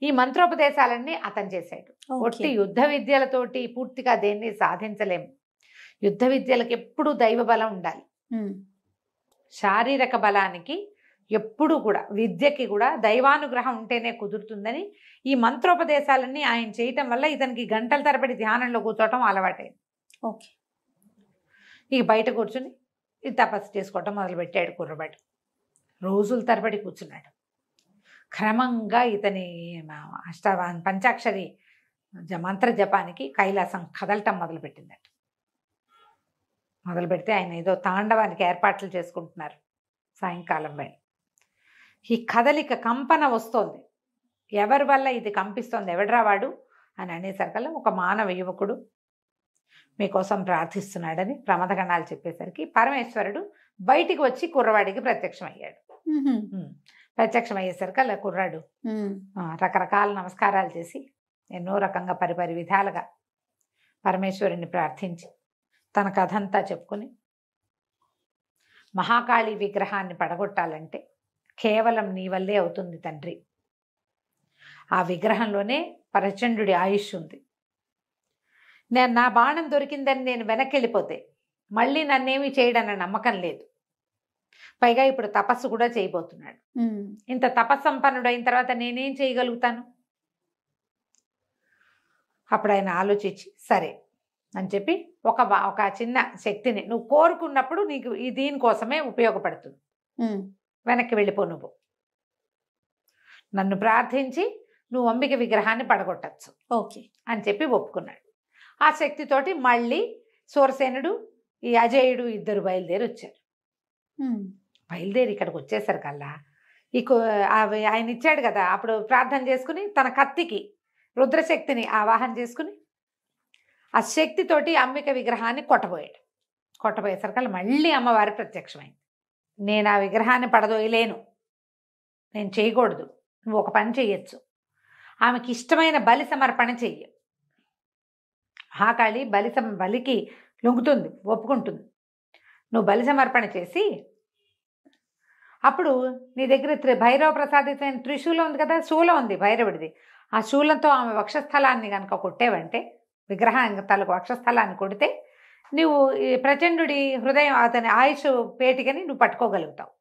ఈ మంత్రోపదేశాలన్నీ అతను చేశాడు. ఒట్టి యుద్ధ విద్యలతోటి పూర్తిగా దేన్ని సాధించలేము. యుద్ధ విద్యలకు ఎప్పుడూ దైవ బలం ఉండాలి. శారీరక బలానికి ఎప్పుడు కూడా, విద్యకి కూడా దైవానుగ్రహం ఉంటేనే కుదురుతుందని ఈ మంత్రోపదేశాలన్నీ ఆయన చేయటం వల్ల ఇతనికి గంటల తరబడి ధ్యానంలో కూర్చోవటం అలవాటైంది. ఓకే. ఇక బయట కూర్చుని ఇది తపస్సు చేసుకోవటం మొదలుపెట్టాడు కుర్రబాడు. రోజుల తరబడి కూర్చున్నాడు. క్రమంగా ఇతని పంచాక్షరి మంత్ర జపానికి కైలాసం కదలటం మొదలుపెట్టిందట. మొదలు పెడితే ఆయన ఏదో తాండవానికి ఏర్పాట్లు చేసుకుంటున్నారు. సాయంకాలం వేళ ఈ కదలిక కంపన వస్తోంది. ఎవరి వల్ల ఇది కంపిస్తోంది, ఎవడ్రా వాడు అని అనేసరికల్లా ఒక మానవ యువకుడు మీకోసం ప్రార్థిస్తున్నాడని ప్రమదగణాలు చెప్పేసరికి పరమేశ్వరుడు బయటికి వచ్చి కుర్రవాడికి ప్రత్యక్షమయ్యాడు. ప్రత్యక్షమయ్యేసరికి అలా కుర్రాడు రకరకాల నమస్కారాలు చేసి ఎన్నో రకంగా పరిపరి విధాలుగా పరమేశ్వరుని ప్రార్థించి తన కథంతా చెప్పుకొని మహాకాళి విగ్రహాన్ని పడగొట్టాలంటే కేవలం నీ వల్లే అవుతుంది తండ్రి. ఆ విగ్రహంలోనే ప్రచండుడి ఆయుష్ ఉంది. నా బాణం దొరికిందని నేను వెనక్కి వెళ్ళిపోతే మళ్ళీ నన్నేమీ చేయడన్న నమ్మకం లేదు. పైగా ఇప్పుడు తపస్సు కూడా చేయబోతున్నాడు. ఇంత తపస్సంపన్నుడు అయిన తర్వాత నేనేం చేయగలుగుతాను? అప్పుడు ఆయన ఆలోచించి సరే అని చెప్పి ఒక చిన్న శక్తిని నువ్వు కోరుకున్నప్పుడు నీకు ఈ దీనికోసమే ఉపయోగపడుతుంది, వెనక్కి వెళ్ళిపో, నువ్వు నన్ను ప్రార్థించి నువ్వు అంబిక విగ్రహాన్ని పడగొట్టచ్చు ఓకే అని చెప్పి ఒప్పుకున్నాడు. ఆ శక్తితోటి మళ్ళీ సూరసేనుడు ఈ అజేయుడు ఇద్దరు బయలుదేరి వచ్చారు. బయలుదేరి ఇక్కడికి వచ్చేసరికల్లా ఆయన ఇచ్చాడు కదా, అప్పుడు ప్రార్థన చేసుకుని తన కత్తికి రుద్రశక్తిని ఆవాహన చేసుకుని ఆ శక్తితోటి అంబిక విగ్రహాన్ని కొట్టబోయాడు. కొట్టబోయేసరికల్లా మళ్ళీ అమ్మవారి ప్రత్యక్షమైంది. నేను ఆ విగ్రహాన్ని పడదోయలేను, నేను చేయకూడదు, నువ్వు ఒక పని చెయ్యొచ్చు, ఆమెకి ఇష్టమైన బలి సమర్పణ చెయ్యి. మహాకాళి బలికి లొంగుతుంది, ఒప్పుకుంటుంది. నువ్వు బలి సమర్పణ చేసి అప్పుడు నీ దగ్గర భైరవ ప్రసాదితమైన త్రిశూలం ఉంది కదా, శూలం ఉంది భైరవుడిది, ఆ శూలంతో ఆమె వక్షస్థలాన్ని కనుక కొట్టేవంటే, విగ్రహం తలకు వక్షస్థలాన్ని కొడితే నువ్వు ఈ ప్రచండుడి హృదయం అతని ఆయుష్ పేటికని నువ్వు పట్టుకోగలుగుతావు.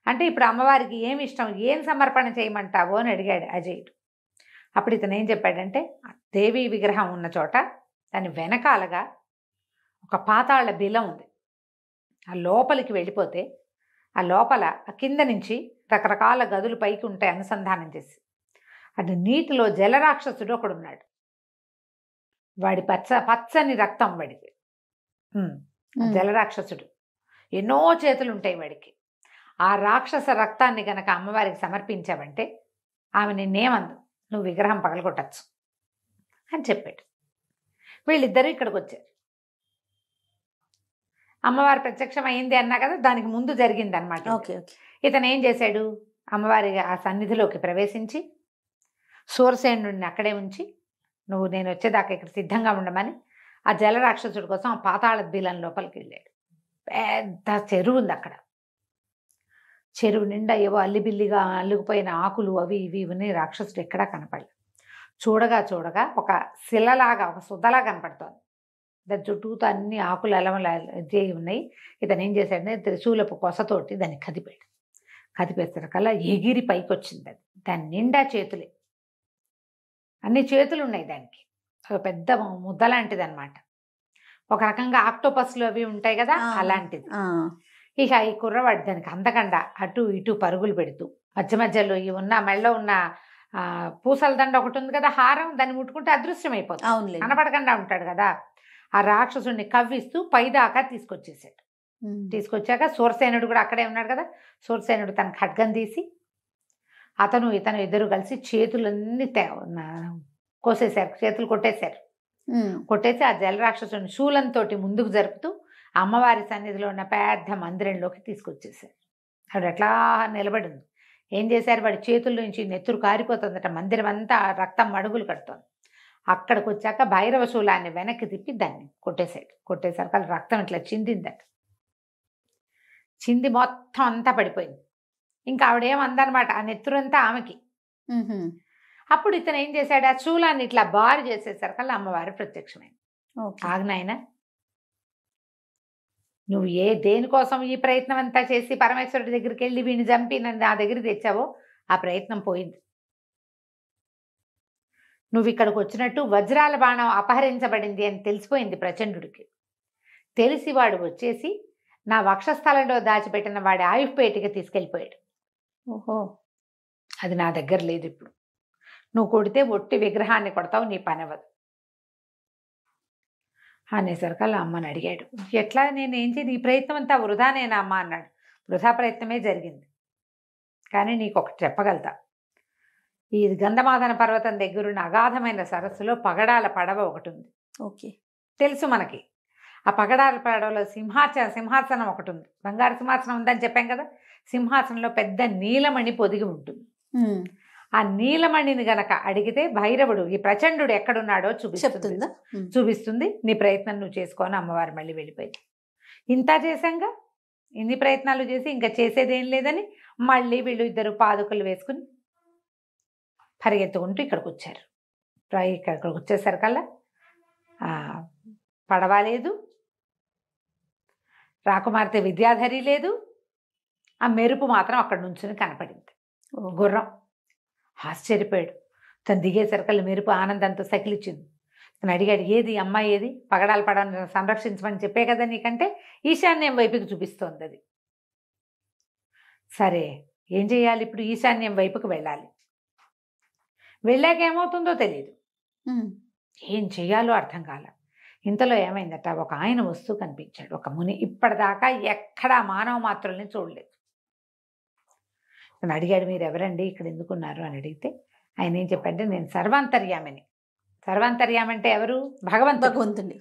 అంటే ఇప్పుడు అమ్మవారికి ఏమి ఇష్టం, ఏం సమర్పణ చేయమంటావు అని అడిగాడు అజయుడు. అప్పుడు ఇతను ఏం చెప్పాడంటే, దేవి విగ్రహం ఉన్న చోట దాని వెనకాలగా ఒక పాతాళ బిలం ఉంది. ఆ లోపలికి వెళ్ళిపోతే ఆ లోపల ఆ కింద నుంచి రకరకాల గదులు పైకి ఉంటాయి అనుసంధానం చేసి. అది నీటిలో జలరాక్షసుడు ఒకడున్నాడు. వాడి పచ్చని రక్తం వాడికి, జలరాక్షసుడు, ఎన్నో చేతులు ఉంటాయి వాడికి. ఆ రాక్షస రక్తాన్ని గనక అమ్మవారికి సమర్పించావంటే ఆమె నిన్నేమందు, నువ్వు విగ్రహం పగలగొట్టచ్చు అని చెప్పాడు. వీళ్ళిద్దరూ ఇక్కడికి వచ్చారు. అమ్మవారి ప్రత్యక్షం అయింది అన్నా కదా, దానికి ముందు జరిగింది అనమాట. ఇతను ఏం చేశాడు, అమ్మవారి ఆ సన్నిధిలోకి ప్రవేశించి సూరసేనుడిని అక్కడే ఉంచి నువ్వు నేను వచ్చేదాకా ఇక్కడ సిద్ధంగా ఉండమని ఆ జలరాక్షసుడి కోసం ఆ పాతాళ బిలం లోపలికి వెళ్ళాడు. పెద్ద చెరువు ఉంది అక్కడ. చెరువు నిండా ఏవో అల్లిబిల్లిగా అల్లుకుపోయిన ఆకులు అవి ఇవి ఉన్నాయి. రాక్షసుడు ఎక్కడా కనపడలేదు. చూడగా ఒక శిలలాగా, ఒక సుద్దలా కనపడుతోంది. దాని చుట్టూతో అన్ని ఆకులు అలమల ఉన్నాయి. ఇతను ఏం చేశాడంటే త్రిశూలపు కొసతోటి దాన్ని కదిపేసరికల్లా ఎగిరి పైకి వచ్చింది. అది దాని నిండా చేతులే, అన్ని చేతులు ఉన్నాయి దానికి. ఒక పెద్ద ముద్ద లాంటిది అనమాట. ఒక రకంగా ఆక్టోపస్లు అవి ఉంటాయి కదా, అలాంటిది. ఇక ఈ కుర్రవాడు దానికి అందకుండా అటు ఇటు పరుగులు పెడుతూ మధ్యలో ఈ ఉన్న మెళ్ళో ఉన్న పూసల దండ ఒకటి ఉంది కదా, హారం, దాన్ని ముట్టుకుంటే అదృశ్యం అయిపోతుంది, కనపడకుండా ఉంటాడు కదా. ఆ రాక్షసుడిని కవ్విస్తూ పైదాకా తీసుకొచ్చేసాడు. తీసుకొచ్చాక సూరసేనుడు కూడా అక్కడే ఉన్నాడు కదా. సూరసేనుడు తన ఖడ్గం తీసి ఇతను ఇద్దరు కలిసి చేతులన్నీ కోసేశారు, చేతులు కొట్టేశారు. కొట్టేసి ఆ జలరాక్షసుని శూలంతో ముందుకు జరుపుతూ అమ్మవారి సన్నిధిలో ఉన్న పెద్ద మందిరంలోకి తీసుకొచ్చేసారు. ఆవిడ అట్లా నిలబడి ఉంది. ఏం చేశారు, వాడి చేతుల నుంచి నెత్తురు కారిపోతుందట, మందిరం అంతా రక్తం మడుగులు కడుతోంది. అక్కడికి వచ్చాక భైరవ శూలాన్ని వెనక్కి తిప్పి దాన్ని కొట్టేశాడు. కొట్టేసరికి అది రక్తం ఇట్లా చిందిందట. చింది మొత్తం అంతా పడిపోయింది. ఇంకా ఆవిడేమందనమాట, ఆ నెత్తురంతా ఆమెకి. అప్పుడు ఇతను ఏం చేశాడు, ఆ శూలాన్ని ఇట్లా బారు చేసేసరికల్లా అమ్మవారు ప్రత్యక్షమైంది. ఆగ్నాయన, నువ్వు దేనికోసం ఈ ప్రయత్నం అంతా చేసి పరమేశ్వరుడి దగ్గరికి వెళ్ళి వీడిని చంపి నన్ను నా దగ్గరికి తెచ్చావో ఆ ప్రయత్నం పోయింది. నువ్వు ఇక్కడికి వచ్చినట్టు వజ్రాల బాణం అపహరించబడింది అని తెలిసిపోయింది ప్రచండుడికి. తెలిసి వాడు వచ్చేసి నా వక్షస్థలంలో దాచిపెట్టిన వాడి ఆయుష్పేటికి తీసుకెళ్ళిపోయాడు. ఓహో, అది నా దగ్గర లేదు. ఇప్పుడు నువ్వు కొడితే ఒట్టి విగ్రహాన్ని కొడతావు, నీ పని అవ్వదు అనేసరికల్లా అమ్మని అడిగాడు. ఎట్లా, నేనేం చేయి, నీ ప్రయత్నం అంతా వృధానేనా అమ్మ అన్నాడు. వృధా ప్రయత్నమే జరిగింది, కానీ నీకు ఒకటి చెప్పగలుగుతా. ఈ గంధమాదన పర్వతం దగ్గరున్న అగాధమైన సరస్సులో పగడాల పడవ ఒకటి ఉంది. ఓకే, తెలుసు మనకి. ఆ పగడాల పడవలో సింహాసనం ఒకటి ఉంది. బంగారు సింహాసనం ఉందని చెప్పాం కదా. సింహాసనంలో పెద్ద నీలమణి పొదిగి ఉంటుంది. ఆ నీలమణిని గనక అడిగితే భైరవుడు, ఈ ప్రచండుడు ఎక్కడున్నాడో చూపిస్తుంది. నీ ప్రయత్నం నువ్వు చేసుకోని అమ్మవారు మళ్ళీ వెళ్ళిపోయింది. ఇంత చేశాంగా, ఇన్ని ప్రయత్నాలు చేసి ఇంకా చేసేదేం లేదని మళ్ళీ వీళ్ళు ఇద్దరు పాదుకలు వేసుకుని పరిగెత్తుకుంటూ ఇక్కడికి వచ్చారు. ఇక్కడికి వచ్చేసరికల్లా పడవ లేదు, రాకుమార్తె విద్యాధరి లేదు, ఆ మెరుపు మాత్రం అక్కడ నుంచుని కనపడింది. గుర్రం ఆశ్చర్యపోయాడు. తను దిగేసరికల్లా మెరుపు ఆనందంతో సకిలిచ్చింది. తను అడిగాడు, ఏది అమ్మాయి, ఏది పగడాల పడవని సంరక్షించమని చెప్పే కదా నీకంటే, ఈశాన్యం వైపుకి చూపిస్తోంది అది. సరే, ఏం చేయాలి ఇప్పుడు? ఈశాన్యం వైపుకి వెళ్ళాలి. వెళ్ళాక ఏమవుతుందో తెలియదు, ఏం చెయ్యాలో అర్థం కాల. ఇంతలో ఏమైందట, ఒక ఆయన వస్తూ కనిపించాడు, ఒక ముని. ఇప్పటిదాకా ఎక్కడా మానవ మాత్రుల్ని చూడలేదు. తను అడిగాడు, మీరు ఎవరండి, ఇక్కడ ఎందుకున్నారు అని అడిగితే ఆయన ఏం చెప్పంటే, నేను సర్వాంతర్యామిని. సర్వాంతర్యామి అంటే ఎవరు? భగవంతుడి.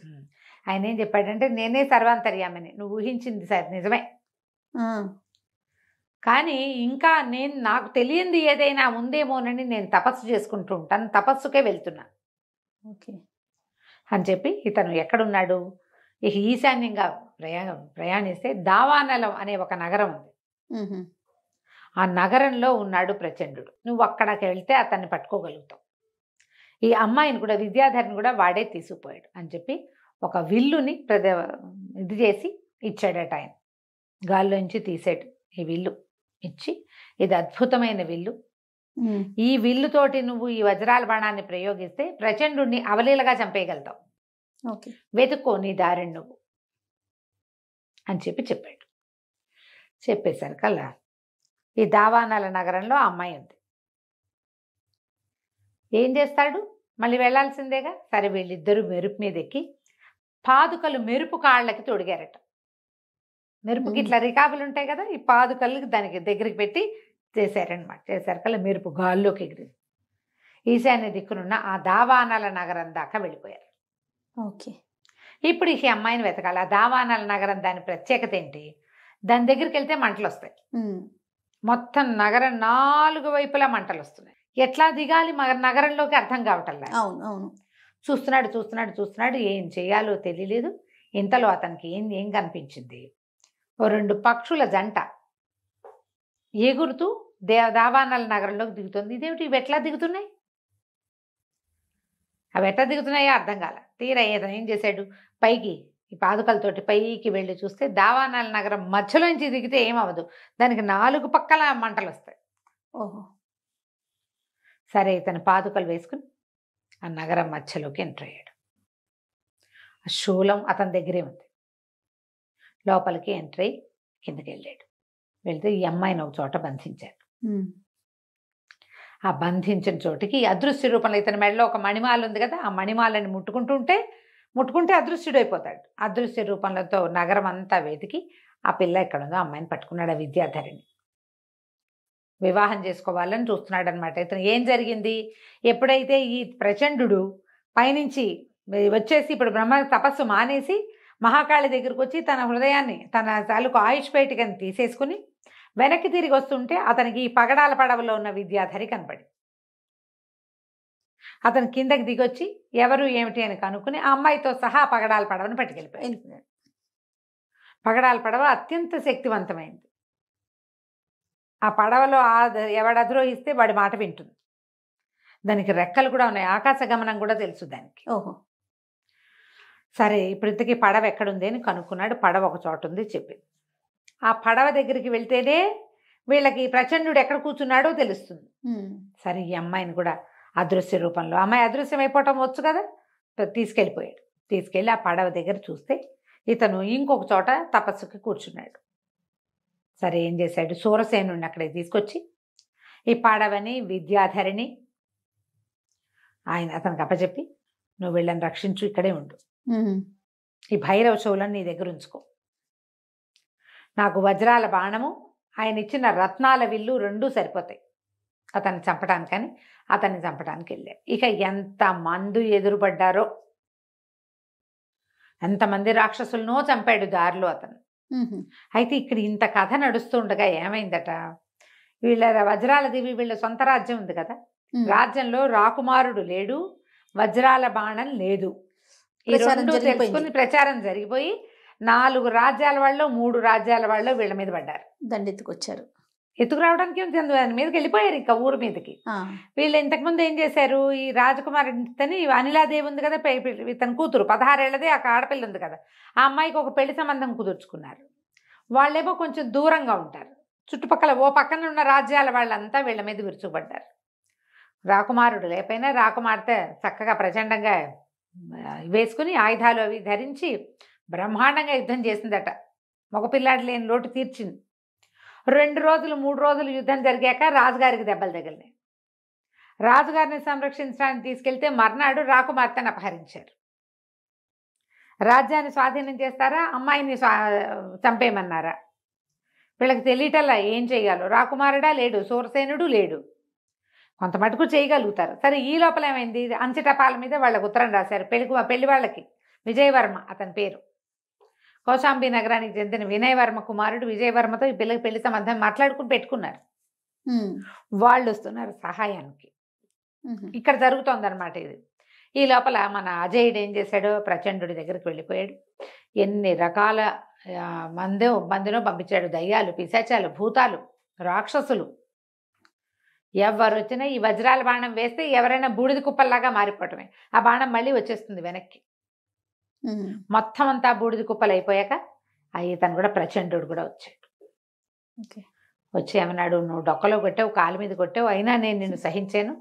ఆయన ఏం చెప్పాడంటే, నేనే సర్వాంతర్యామిని. నువ్వు ఊహించింది సార్ నిజమే, కానీ ఇంకా నాకు తెలియంది ఏదైనా ఉందేమోనని నేను తపస్సు చేసుకుంటూ ఉంటాను, తపస్సుకే వెళ్తున్నా. ఓకే అని చెప్పి ఇతను ఎక్కడున్నాడు, ఇక ఈశాన్యంగా ప్రయాణిస్తే దావానలం అనే ఒక నగరం ఉంది. ఆ నగరంలో ఉన్నాడు ప్రచండుడు. నువ్వు అక్కడికి వెళ్తే అతన్ని పట్టుకోగలుగుతావు. ఈ అమ్మాయిని కూడా, విద్యాధరిని కూడా వాడే తీసుకుపోయాడు అని చెప్పి ఒక విల్లుని ఇది చేసి ఇచ్చాడట ఆయన. గాల్లోంచి తీసాడు ఈ విల్లు ఇచ్చి, ఇది అద్భుతమైన విల్లు, ఈ విల్లుతోటి నువ్వు ఈ వజ్రాల బాణాన్ని ప్రయోగిస్తే ప్రచండుణ్ణి అవలీలగా చంపేయగలుగుతావు. ఓకే, వెతుక్కో నీ దారిని నువ్వు అని చెప్పాడు. చెప్పేసరికల్లా ఈ దావానాల నగరంలో ఆ అమ్మాయి ఉంది. ఏం చేస్తాడు, మళ్ళీ వెళ్లాల్సిందేగా. సరే, వీళ్ళిద్దరూ మెరుపు మీద ఎక్కి పాదుకలు మెరుపు కాళ్ళకి తొడిగారట. మెరుపుకి ఇట్లా రికాబులు ఉంటాయి కదా, ఈ పాదుకలు దానికి దగ్గరికి పెట్టి చేశారనమాట. చేశారకల్లా మెరుపు గాల్లోకి ఎగిరింది. ఈశాన్య దిక్కునున్న ఆ దావానాల నగరం దాకా వెళ్ళిపోయారు. ఓకే, ఇప్పుడు ఈ అమ్మాయిని వెతకాలి. ఆ దావానాల నగరం దాని ప్రత్యేకత ఏంటి, దాని దగ్గరికి వెళ్తే మంటలు వస్తాయి. మొత్తం నగరం 4 వైపులా మంటలు వస్తున్నాయి. ఎట్లా దిగాలి నగరంలోకి అర్థం కావటంలా. అవును, చూస్తున్నాడు, ఏం చేయాలో తెలియలేదు. ఇంతలో అతనికి ఏం కనిపించింది, ఓ 2 పక్షుల జంట ఎగురుతూ దావానాల నగరంలోకి దిగుతుంది. ఇదేమిటి, ఇవి ఎట్లా దిగుతున్నాయి, అవి ఎట్లా దిగుతున్నాయో అర్థం కాల. తీరా ఏదైనా ఏం చేశాడు, పైకి ఈ పాదుకలతోటి పైకి వెళ్ళి చూస్తే దావానాల నగరం మధ్యలోంచి దిగితే ఏమవదు, దానికి 4 పక్కల మంటలు వస్తాయి. ఓహో, సరే, ఇతను పాదుకలు వేసుకుని ఆ నగరం మధ్యలోకి ఎంటర్ అయ్యాడు. ఆ శూలం అతని దగ్గరే ఉంది. లోపలికి ఎంటర్ అయ్యి కిందకి వెళ్ళాడు. వెళ్తే ఈ అమ్మాయిని ఒక చోట బంధించాడు. ఆ బంధించిన చోటికి అదృశ్య రూపంలో ఇతని మెడలో ఒక మణిమాల ఉంది కదా, ఆ మణిమాలని ముట్టుకుంటే అదృశ్యుడైపోతాడు. అదృశ్య రూపంలో నగరం అంతా వెతికి ఆ పిల్ల ఎక్కడ ఉందో అమ్మాయిని పట్టుకున్నాడు. ఆ విద్యాధరిని వివాహం చేసుకోవాలని చూస్తున్నాడు అనమాట. ఇతను ఏం జరిగింది, ఎప్పుడైతే ఈ ప్రచండు పైనుంచి వచ్చేసి ఇప్పుడు బ్రహ్మ తపస్సు మానేసి మహాకాళి దగ్గరికి వచ్చి తన హృదయాన్ని తన తాలూకు ఆయుష్ పేటికని తీసేసుకుని వెనక్కి తిరిగి వస్తుంటే అతనికి ఈ పగడాల పడవలో ఉన్న విద్యాధరి కనపడి అతను కిందకి దిగొచ్చి ఎవరు ఏమిటి అని కనుక్కుని ఆ అమ్మాయితో సహా పగడాల పడవను పట్టుకెళ్ళిపోయాడు. పగడాల పడవ అత్యంత శక్తివంతమైంది. ఆ పడవలో ఎవడు అధిరోహిస్తే వాడి మాట వింటుంది. దానికి రెక్కలు కూడా ఉన్నాయి, ఆకాశ గమనం కూడా తెలుసు దానికి. ఓహో. సరే ఇప్పుడు ఇంతకీ పడవ ఎక్కడుంది అని కనుక్కున్నాడు. పడవ ఒక చోట ఉంది చెప్పింది. ఆ పడవ దగ్గరికి వెళ్తేనే వీళ్ళకి ప్రచండుడు ఎక్కడ కూర్చున్నాడో తెలుస్తుంది. సరే ఈ అమ్మాయిని కూడా అదృశ్య రూపంలో, అమ్మాయి అదృశ్యం అయిపోవటం వచ్చు కదా, తీసుకెళ్ళిపోయాడు. తీసుకెళ్ళి ఆ పడవ దగ్గర చూస్తే ఇతను ఇంకొక చోట తపస్సుకి కూర్చున్నాడు. సరే ఏం చేశాడు, సూరసేనుడిని అక్కడికి తీసుకొచ్చి ఈ పడవని విద్యాధరిని ఆయన అతనికి అప్పచెప్పి, నువ్వు వీళ్ళని రక్షించు, ఇక్కడే ఉండు, ఈ భైరవ శూలను నీ దగ్గర ఉంచుకో, నాకు వజ్రాల బాణము ఆయన ఇచ్చిన రత్నాల విల్లు రెండూ సరిపోతాయి అతన్ని చంపడానికని అతన్ని చంపడానికి వెళ్ళాడు. ఇక ఎంత మందు ఎదురుపడ్డారో, ఎంతమంది రాక్షసులనో చంపాడు దారిలో అతను. అయితే ఇక్కడ ఇంత కథ నడుస్తుండగా ఏమైందట, వీళ్ళ వజ్రాల దేవి వీళ్ళ సొంత రాజ్యం ఉంది కదా, రాజ్యంలో రాకుమారుడు లేడు, వజ్రాల బాణం లేదు. ఈ రెండు తెలుసుకుని ప్రచారం జరిగిపోయి 4 రాజ్యాల వాళ్ళు 3 రాజ్యాల వాళ్ళు వీళ్ళ మీద పడ్డారు, దండెత్తుకొచ్చారు. ఎత్తుకురావడానికి దాని మీదకి వెళ్ళిపోయారు ఇంకా ఊరి మీదకి. వీళ్ళు ఇంతకుముందు ఏం చేశారు, ఈ రాజకుమారుడిని అనిలాదేవి ఉంది కదా, ఇతని కూతురు 16 ఏళ్ళదే, ఆ ఆడపిల్ల ఉంది కదా, ఆ అమ్మాయికి ఒక పెళ్లి సంబంధం కుదుర్చుకున్నారు. వాళ్ళేమో కొంచెం దూరంగా ఉంటారు, చుట్టుపక్కల ఓ పక్కన ఉన్న రాజ్యాల వాళ్ళంతా వీళ్ళ మీద విరుచుకుపడ్డారు. రాకుమారుడు లేకపోయినా రాకుమార్తె చక్కగా ప్రచండంగా వేసుకుని ఆయుధాలు అవి ధరించి బ్రహ్మాండంగా యుద్ధం చేసిందట. మగపిల్లాడు లేని లోటు తీర్చింది. 2 రోజులు 3 రోజులు యుద్ధం జరిగాక రాజుగారికి దెబ్బలు తగిలినాయి. రాజుగారిని సంరక్షించడానికి తీసుకెళ్తే మర్నాడు రాకుమార్తెను అపహరించారు. రాజ్యాన్ని స్వాధీనం చేస్తారా, అమ్మాయిని చంపేయమన్నారా, వీళ్ళకి తెలియటల్లా ఏం చేయాలో. రాకుమారుడా లేడు, సూరసేనుడు లేడు, కొంత మటుకు చేయగలుగుతారు. సరే ఈ లోపల ఏమైంది, అంచెటపాల మీద వాళ్ళకు ఉత్తరం రాశారు. పెళ్లి వాళ్ళకి విజయవర్మ అతని పేరు, కౌశాంబి నగరానికి చెందిన వినయవర్మ కుమారుడు విజయవర్మతో ఈ పిల్లకి పెళ్లి సంబంధం మాట్లాడుకుని పెట్టుకున్నారు. వాళ్ళు వస్తున్నారు సహాయానికి. ఇక్కడ జరుగుతోందనమాట ఇది. ఈ లోపల మన అజయుడు ఏం చేశాడో, ప్రచండుడి దగ్గరికి వెళ్ళిపోయాడు. ఎన్ని రకాల మందినో పంపించాడు, దయ్యాలు, పిశాచాలు, భూతాలు, రాక్షసులు. ఎవరు వచ్చినా ఈ వజ్రాల బాణం వేస్తే ఎవరైనా బూడిద కుప్పల్లాగా మారిపోవటమే. ఆ బాణం మళ్ళీ వచ్చేస్తుంది వెనక్కి. మొత్తం అంతా బూడిద కుప్పలు అయిపోయాక ఇతను కూడా ప్రచండుడు కూడా వచ్చాడు. వచ్చి ఏమన్నాడు, నువ్వు డొక్కలో కొట్టావు, కాలు మీద కొట్టావు, అయినా నేను నిన్ను సహించాను.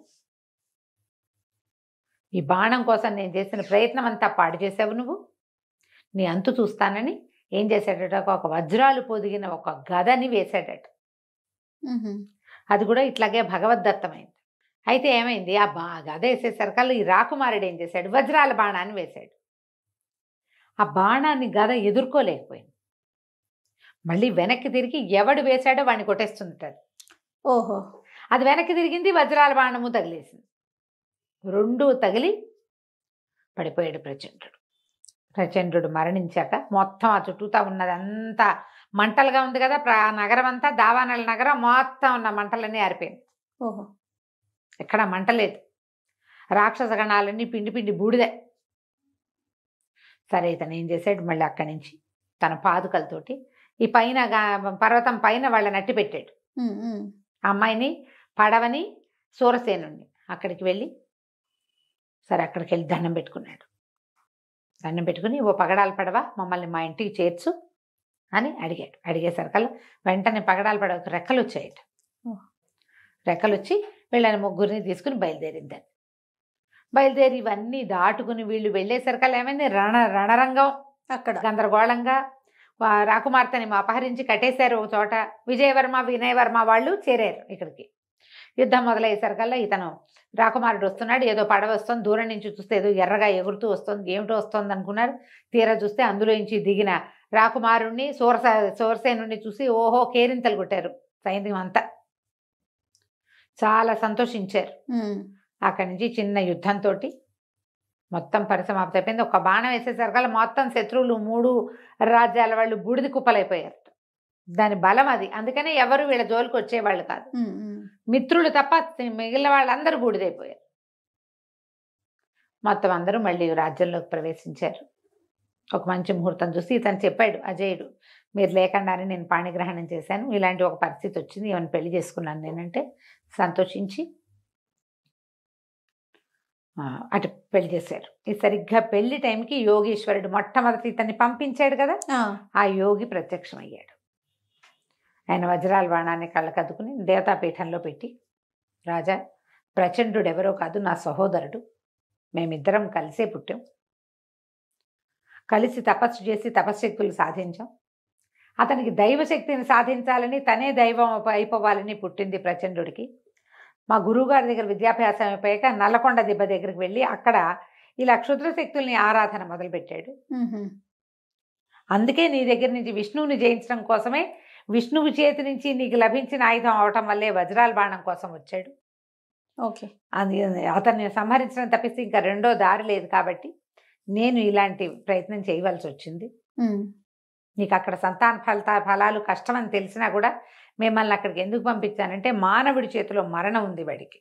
ఈ బాణం కోసం నేను చేసిన ప్రయత్నం అంతా పాడు చేసావు, నువ్వు నీ అంతు చూస్తానని ఏం చేశాడట, ఒక వజ్రాలు పొదిగిన ఒక గదని వేశాడట. అది కూడా ఇట్లాగే భగవద్దత్తమైంది. అయితే ఏమైంది, ఆ గద వేసేసరికల్లా ఈ రాకుమారుడు ఏం చేశాడు, వజ్రాల బాణాన్ని వేశాడు. ఆ బాణాన్ని గద ఎదుర్కోలేకపోయింది. మళ్ళీ వెనక్కి తిరిగి ఎవడు వేశాడో వాడిని కొట్టేస్తుంది. ఓహో. అది వెనక్కి తిరిగింది, వజ్రాల బాణము తగిలేసింది. 2 తగిలి పడిపోయాడు ప్రచండుడు. ప్రచండుడు మరణించాక మొత్తం ఆ చుట్టూతా ఉన్నదంతా మంటలుగా ఉంది కదా, నగరం అంతా, దావానల నగరం మొత్తం ఉన్న మంటలన్నీ ఆరిపోయింది. ఓహో. ఎక్కడ మంట లేదు, రాక్షస గణాలన్నీ పిండి పిండి బూడిదే. సరే ఇతను ఏం చేశాడు, మళ్ళీ అక్కడి నుంచి తన పాదుకలతోటి ఈ పైన పర్వతం పైన వాళ్ళని అట్టి పెట్టాడు. అమ్మాయిని, పడవని, సూరసేనుణ్ణి అక్కడికి వెళ్ళి, సరే అక్కడికి వెళ్ళి దండం పెట్టుకున్నాడు. దండం పెట్టుకుని, ఓ పగడాల పడవ మమ్మల్ని మా ఇంటికి చేర్చు అని అడిగాడు. అడిగేసరికల్లా వెంటనే పగడాల పడవకు రెక్కలు వచ్చాయట. రెక్కలు వచ్చి వీళ్ళని ముగ్గురిని తీసుకుని బయలుదేరిందని. బయలుదేరి ఇవన్నీ దాటుకుని వీళ్ళు వెళ్ళేసరికల్లా ఏమైంది, రణరంగం అక్కడ గందరగోళంగా. రాకుమార్తెని అపహరించి కట్టేశారు ఒక చోట. విజయవర్మ, వినయవర్మ వాళ్ళు చేరారు ఇక్కడికి. యుద్ధం మొదలయ్యేసరికల్లా ఇతను రాకుమారుడు వస్తున్నాడు, ఏదో పడవ వస్తుంది, దూరం నుంచి చూస్తే ఏదో ఎర్రగా ఎగురుతూ వస్తుంది, ఏమిటో వస్తుంది అనుకున్నారు. తీరా చూస్తే అందులో నుంచి దిగిన రాకుమారుణ్ణి, సూరసేనుడిని చూసి ఓహో కేరింతలు కొట్టారు సైన్యం అంతా. చాలా సంతోషించారు. అక్కడి నుంచి చిన్న యుద్ధంతో మొత్తం పరిసమాప్తి అయిపోయింది. ఒక బాణం వేసేసరికల్లా మొత్తం శత్రువులు 3 రాజ్యాల వాళ్ళు బూడిద కుప్పలైపోయారు. దాని బలం అది. అందుకనే ఎవరు వీళ్ళ జోలికి వచ్చేవాళ్ళు కాదు. మిత్రులు తప్ప మిగిలిన వాళ్ళందరూ బూడిదైపోయారు. మొత్తం అందరూ మళ్ళీ రాజ్యంలోకి ప్రవేశించారు. ఒక మంచి ముహూర్తం చూసి ఇతను చెప్పాడు అజయుడు, మీరు లేకుండానే నేను పాణిగ్రహణం చేశాను, ఇలాంటి ఒక పరిస్థితి వచ్చింది, ఏమైనా పెళ్లి చేసుకున్నాను నేనంటే సంతోషించి అటు పెళ్లి చేశారు. ఈ సరిగ్గా పెళ్లి టైంకి యోగీశ్వరుడు మొట్టమొదటి ఇతన్ని పంపించాడు కదా, ఆ యోగి ప్రత్యక్షమయ్యాడు. ఆయన వజ్రాల బాణాన్ని కళ్ళకద్దుకుని దేవతాపీఠంలో పెట్టి, రాజా, ప్రచండుడు ఎవరో కాదు, నా సహోదరుడు, మేమిద్దరం కలిసే పుట్టాం, కలిసి తపస్సు చేసి తపశ్శక్తులు సాధించాం, అతనికి దైవశక్తిని సాధించాలని, తనే దైవం అయిపోవాలని పుట్టింది ప్రచండుడికి. మా గురువుగారి దగ్గర విద్యాభ్యాసం అయిపోయాక నల్లకొండ దిబ్బ దగ్గరికి వెళ్ళి అక్కడ ఇలా క్షుద్ర శక్తుల్ని ఆరాధన మొదలుపెట్టాడు. అందుకే నీ దగ్గర నుంచి విష్ణువుని జయించడం కోసమే, విష్ణువు చేతి నుంచి నీకు లభించిన ఆయుధం అవటం వల్లే వజ్రాల బాణం కోసం వచ్చాడు. ఓకే, అతన్ని సంహరించడం తప్పిస్తే ఇంకా రెండో దారి లేదు, కాబట్టి నేను ఇలాంటి ప్రయత్నం చేయవలసి వచ్చింది. నీకు అక్కడ సంతాన ఫలాలు కష్టమని తెలిసినా కూడా మిమ్మల్ని అక్కడికి ఎందుకు పంపించానంటే, మానవుడి చేతిలో మరణం ఉంది వాడికి,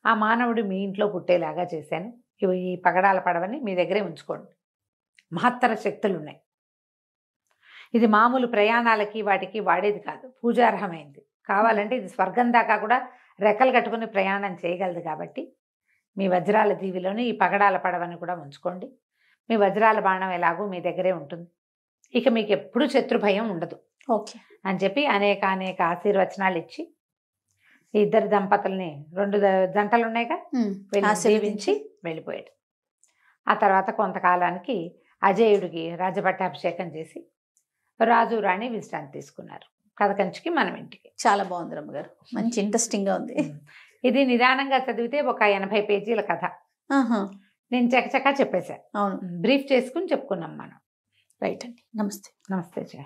ఆ మానవుడు మీ ఇంట్లో పుట్టేలాగా చేశాను. ఈ పగడాల పడవని మీ దగ్గరే ఉంచుకోండి, మహత్తర శక్తులు ఉన్నాయి, ఇది మామూలు ప్రయాణాలకి వాటికి వాడేది కాదు, పూజార్హమైంది, కావాలంటే ఇది స్వర్గం దాకా కూడా రెక్కలు కట్టుకుని ప్రయాణం చేయగలదు, కాబట్టి మీ వజ్రాల దీవిలోని ఈ పగడాల పడవని కూడా ఉంచుకోండి, మీ వజ్రాల బాణం ఎలాగో మీ దగ్గరే ఉంటుంది, ఇక మీకు ఎప్పుడు శత్రు భయం ఉండదు ఓకే అని చెప్పి అనేక ఆశీర్వచనాలు ఇచ్చి ఇద్దరు దంపతుల్ని, 2 జంటలు ఉన్నాయిగా, దీవించి వెళ్ళిపోయాడు. ఆ తర్వాత కొంతకాలానికి అజయుడికి రాజపట్టాభిషేకం చేసి రాజు రాణి విశ్రాంతి తీసుకున్నారు. కథ కంచికి మనం ఇంటికి. చాలా బాగుంది రమ్మగారు, మంచి ఇంట్రెస్టింగ్ గా ఉంది. ఇది నిదానంగా చదివితే ఒక 80 పేజీల కథ. నేను చకచకా చెప్పేశా. అవును, బ్రీఫ్ చేసుకుని చెప్పుకున్నాం మనం. రైట్ అండి, నమస్తే. నమస్తే జయ.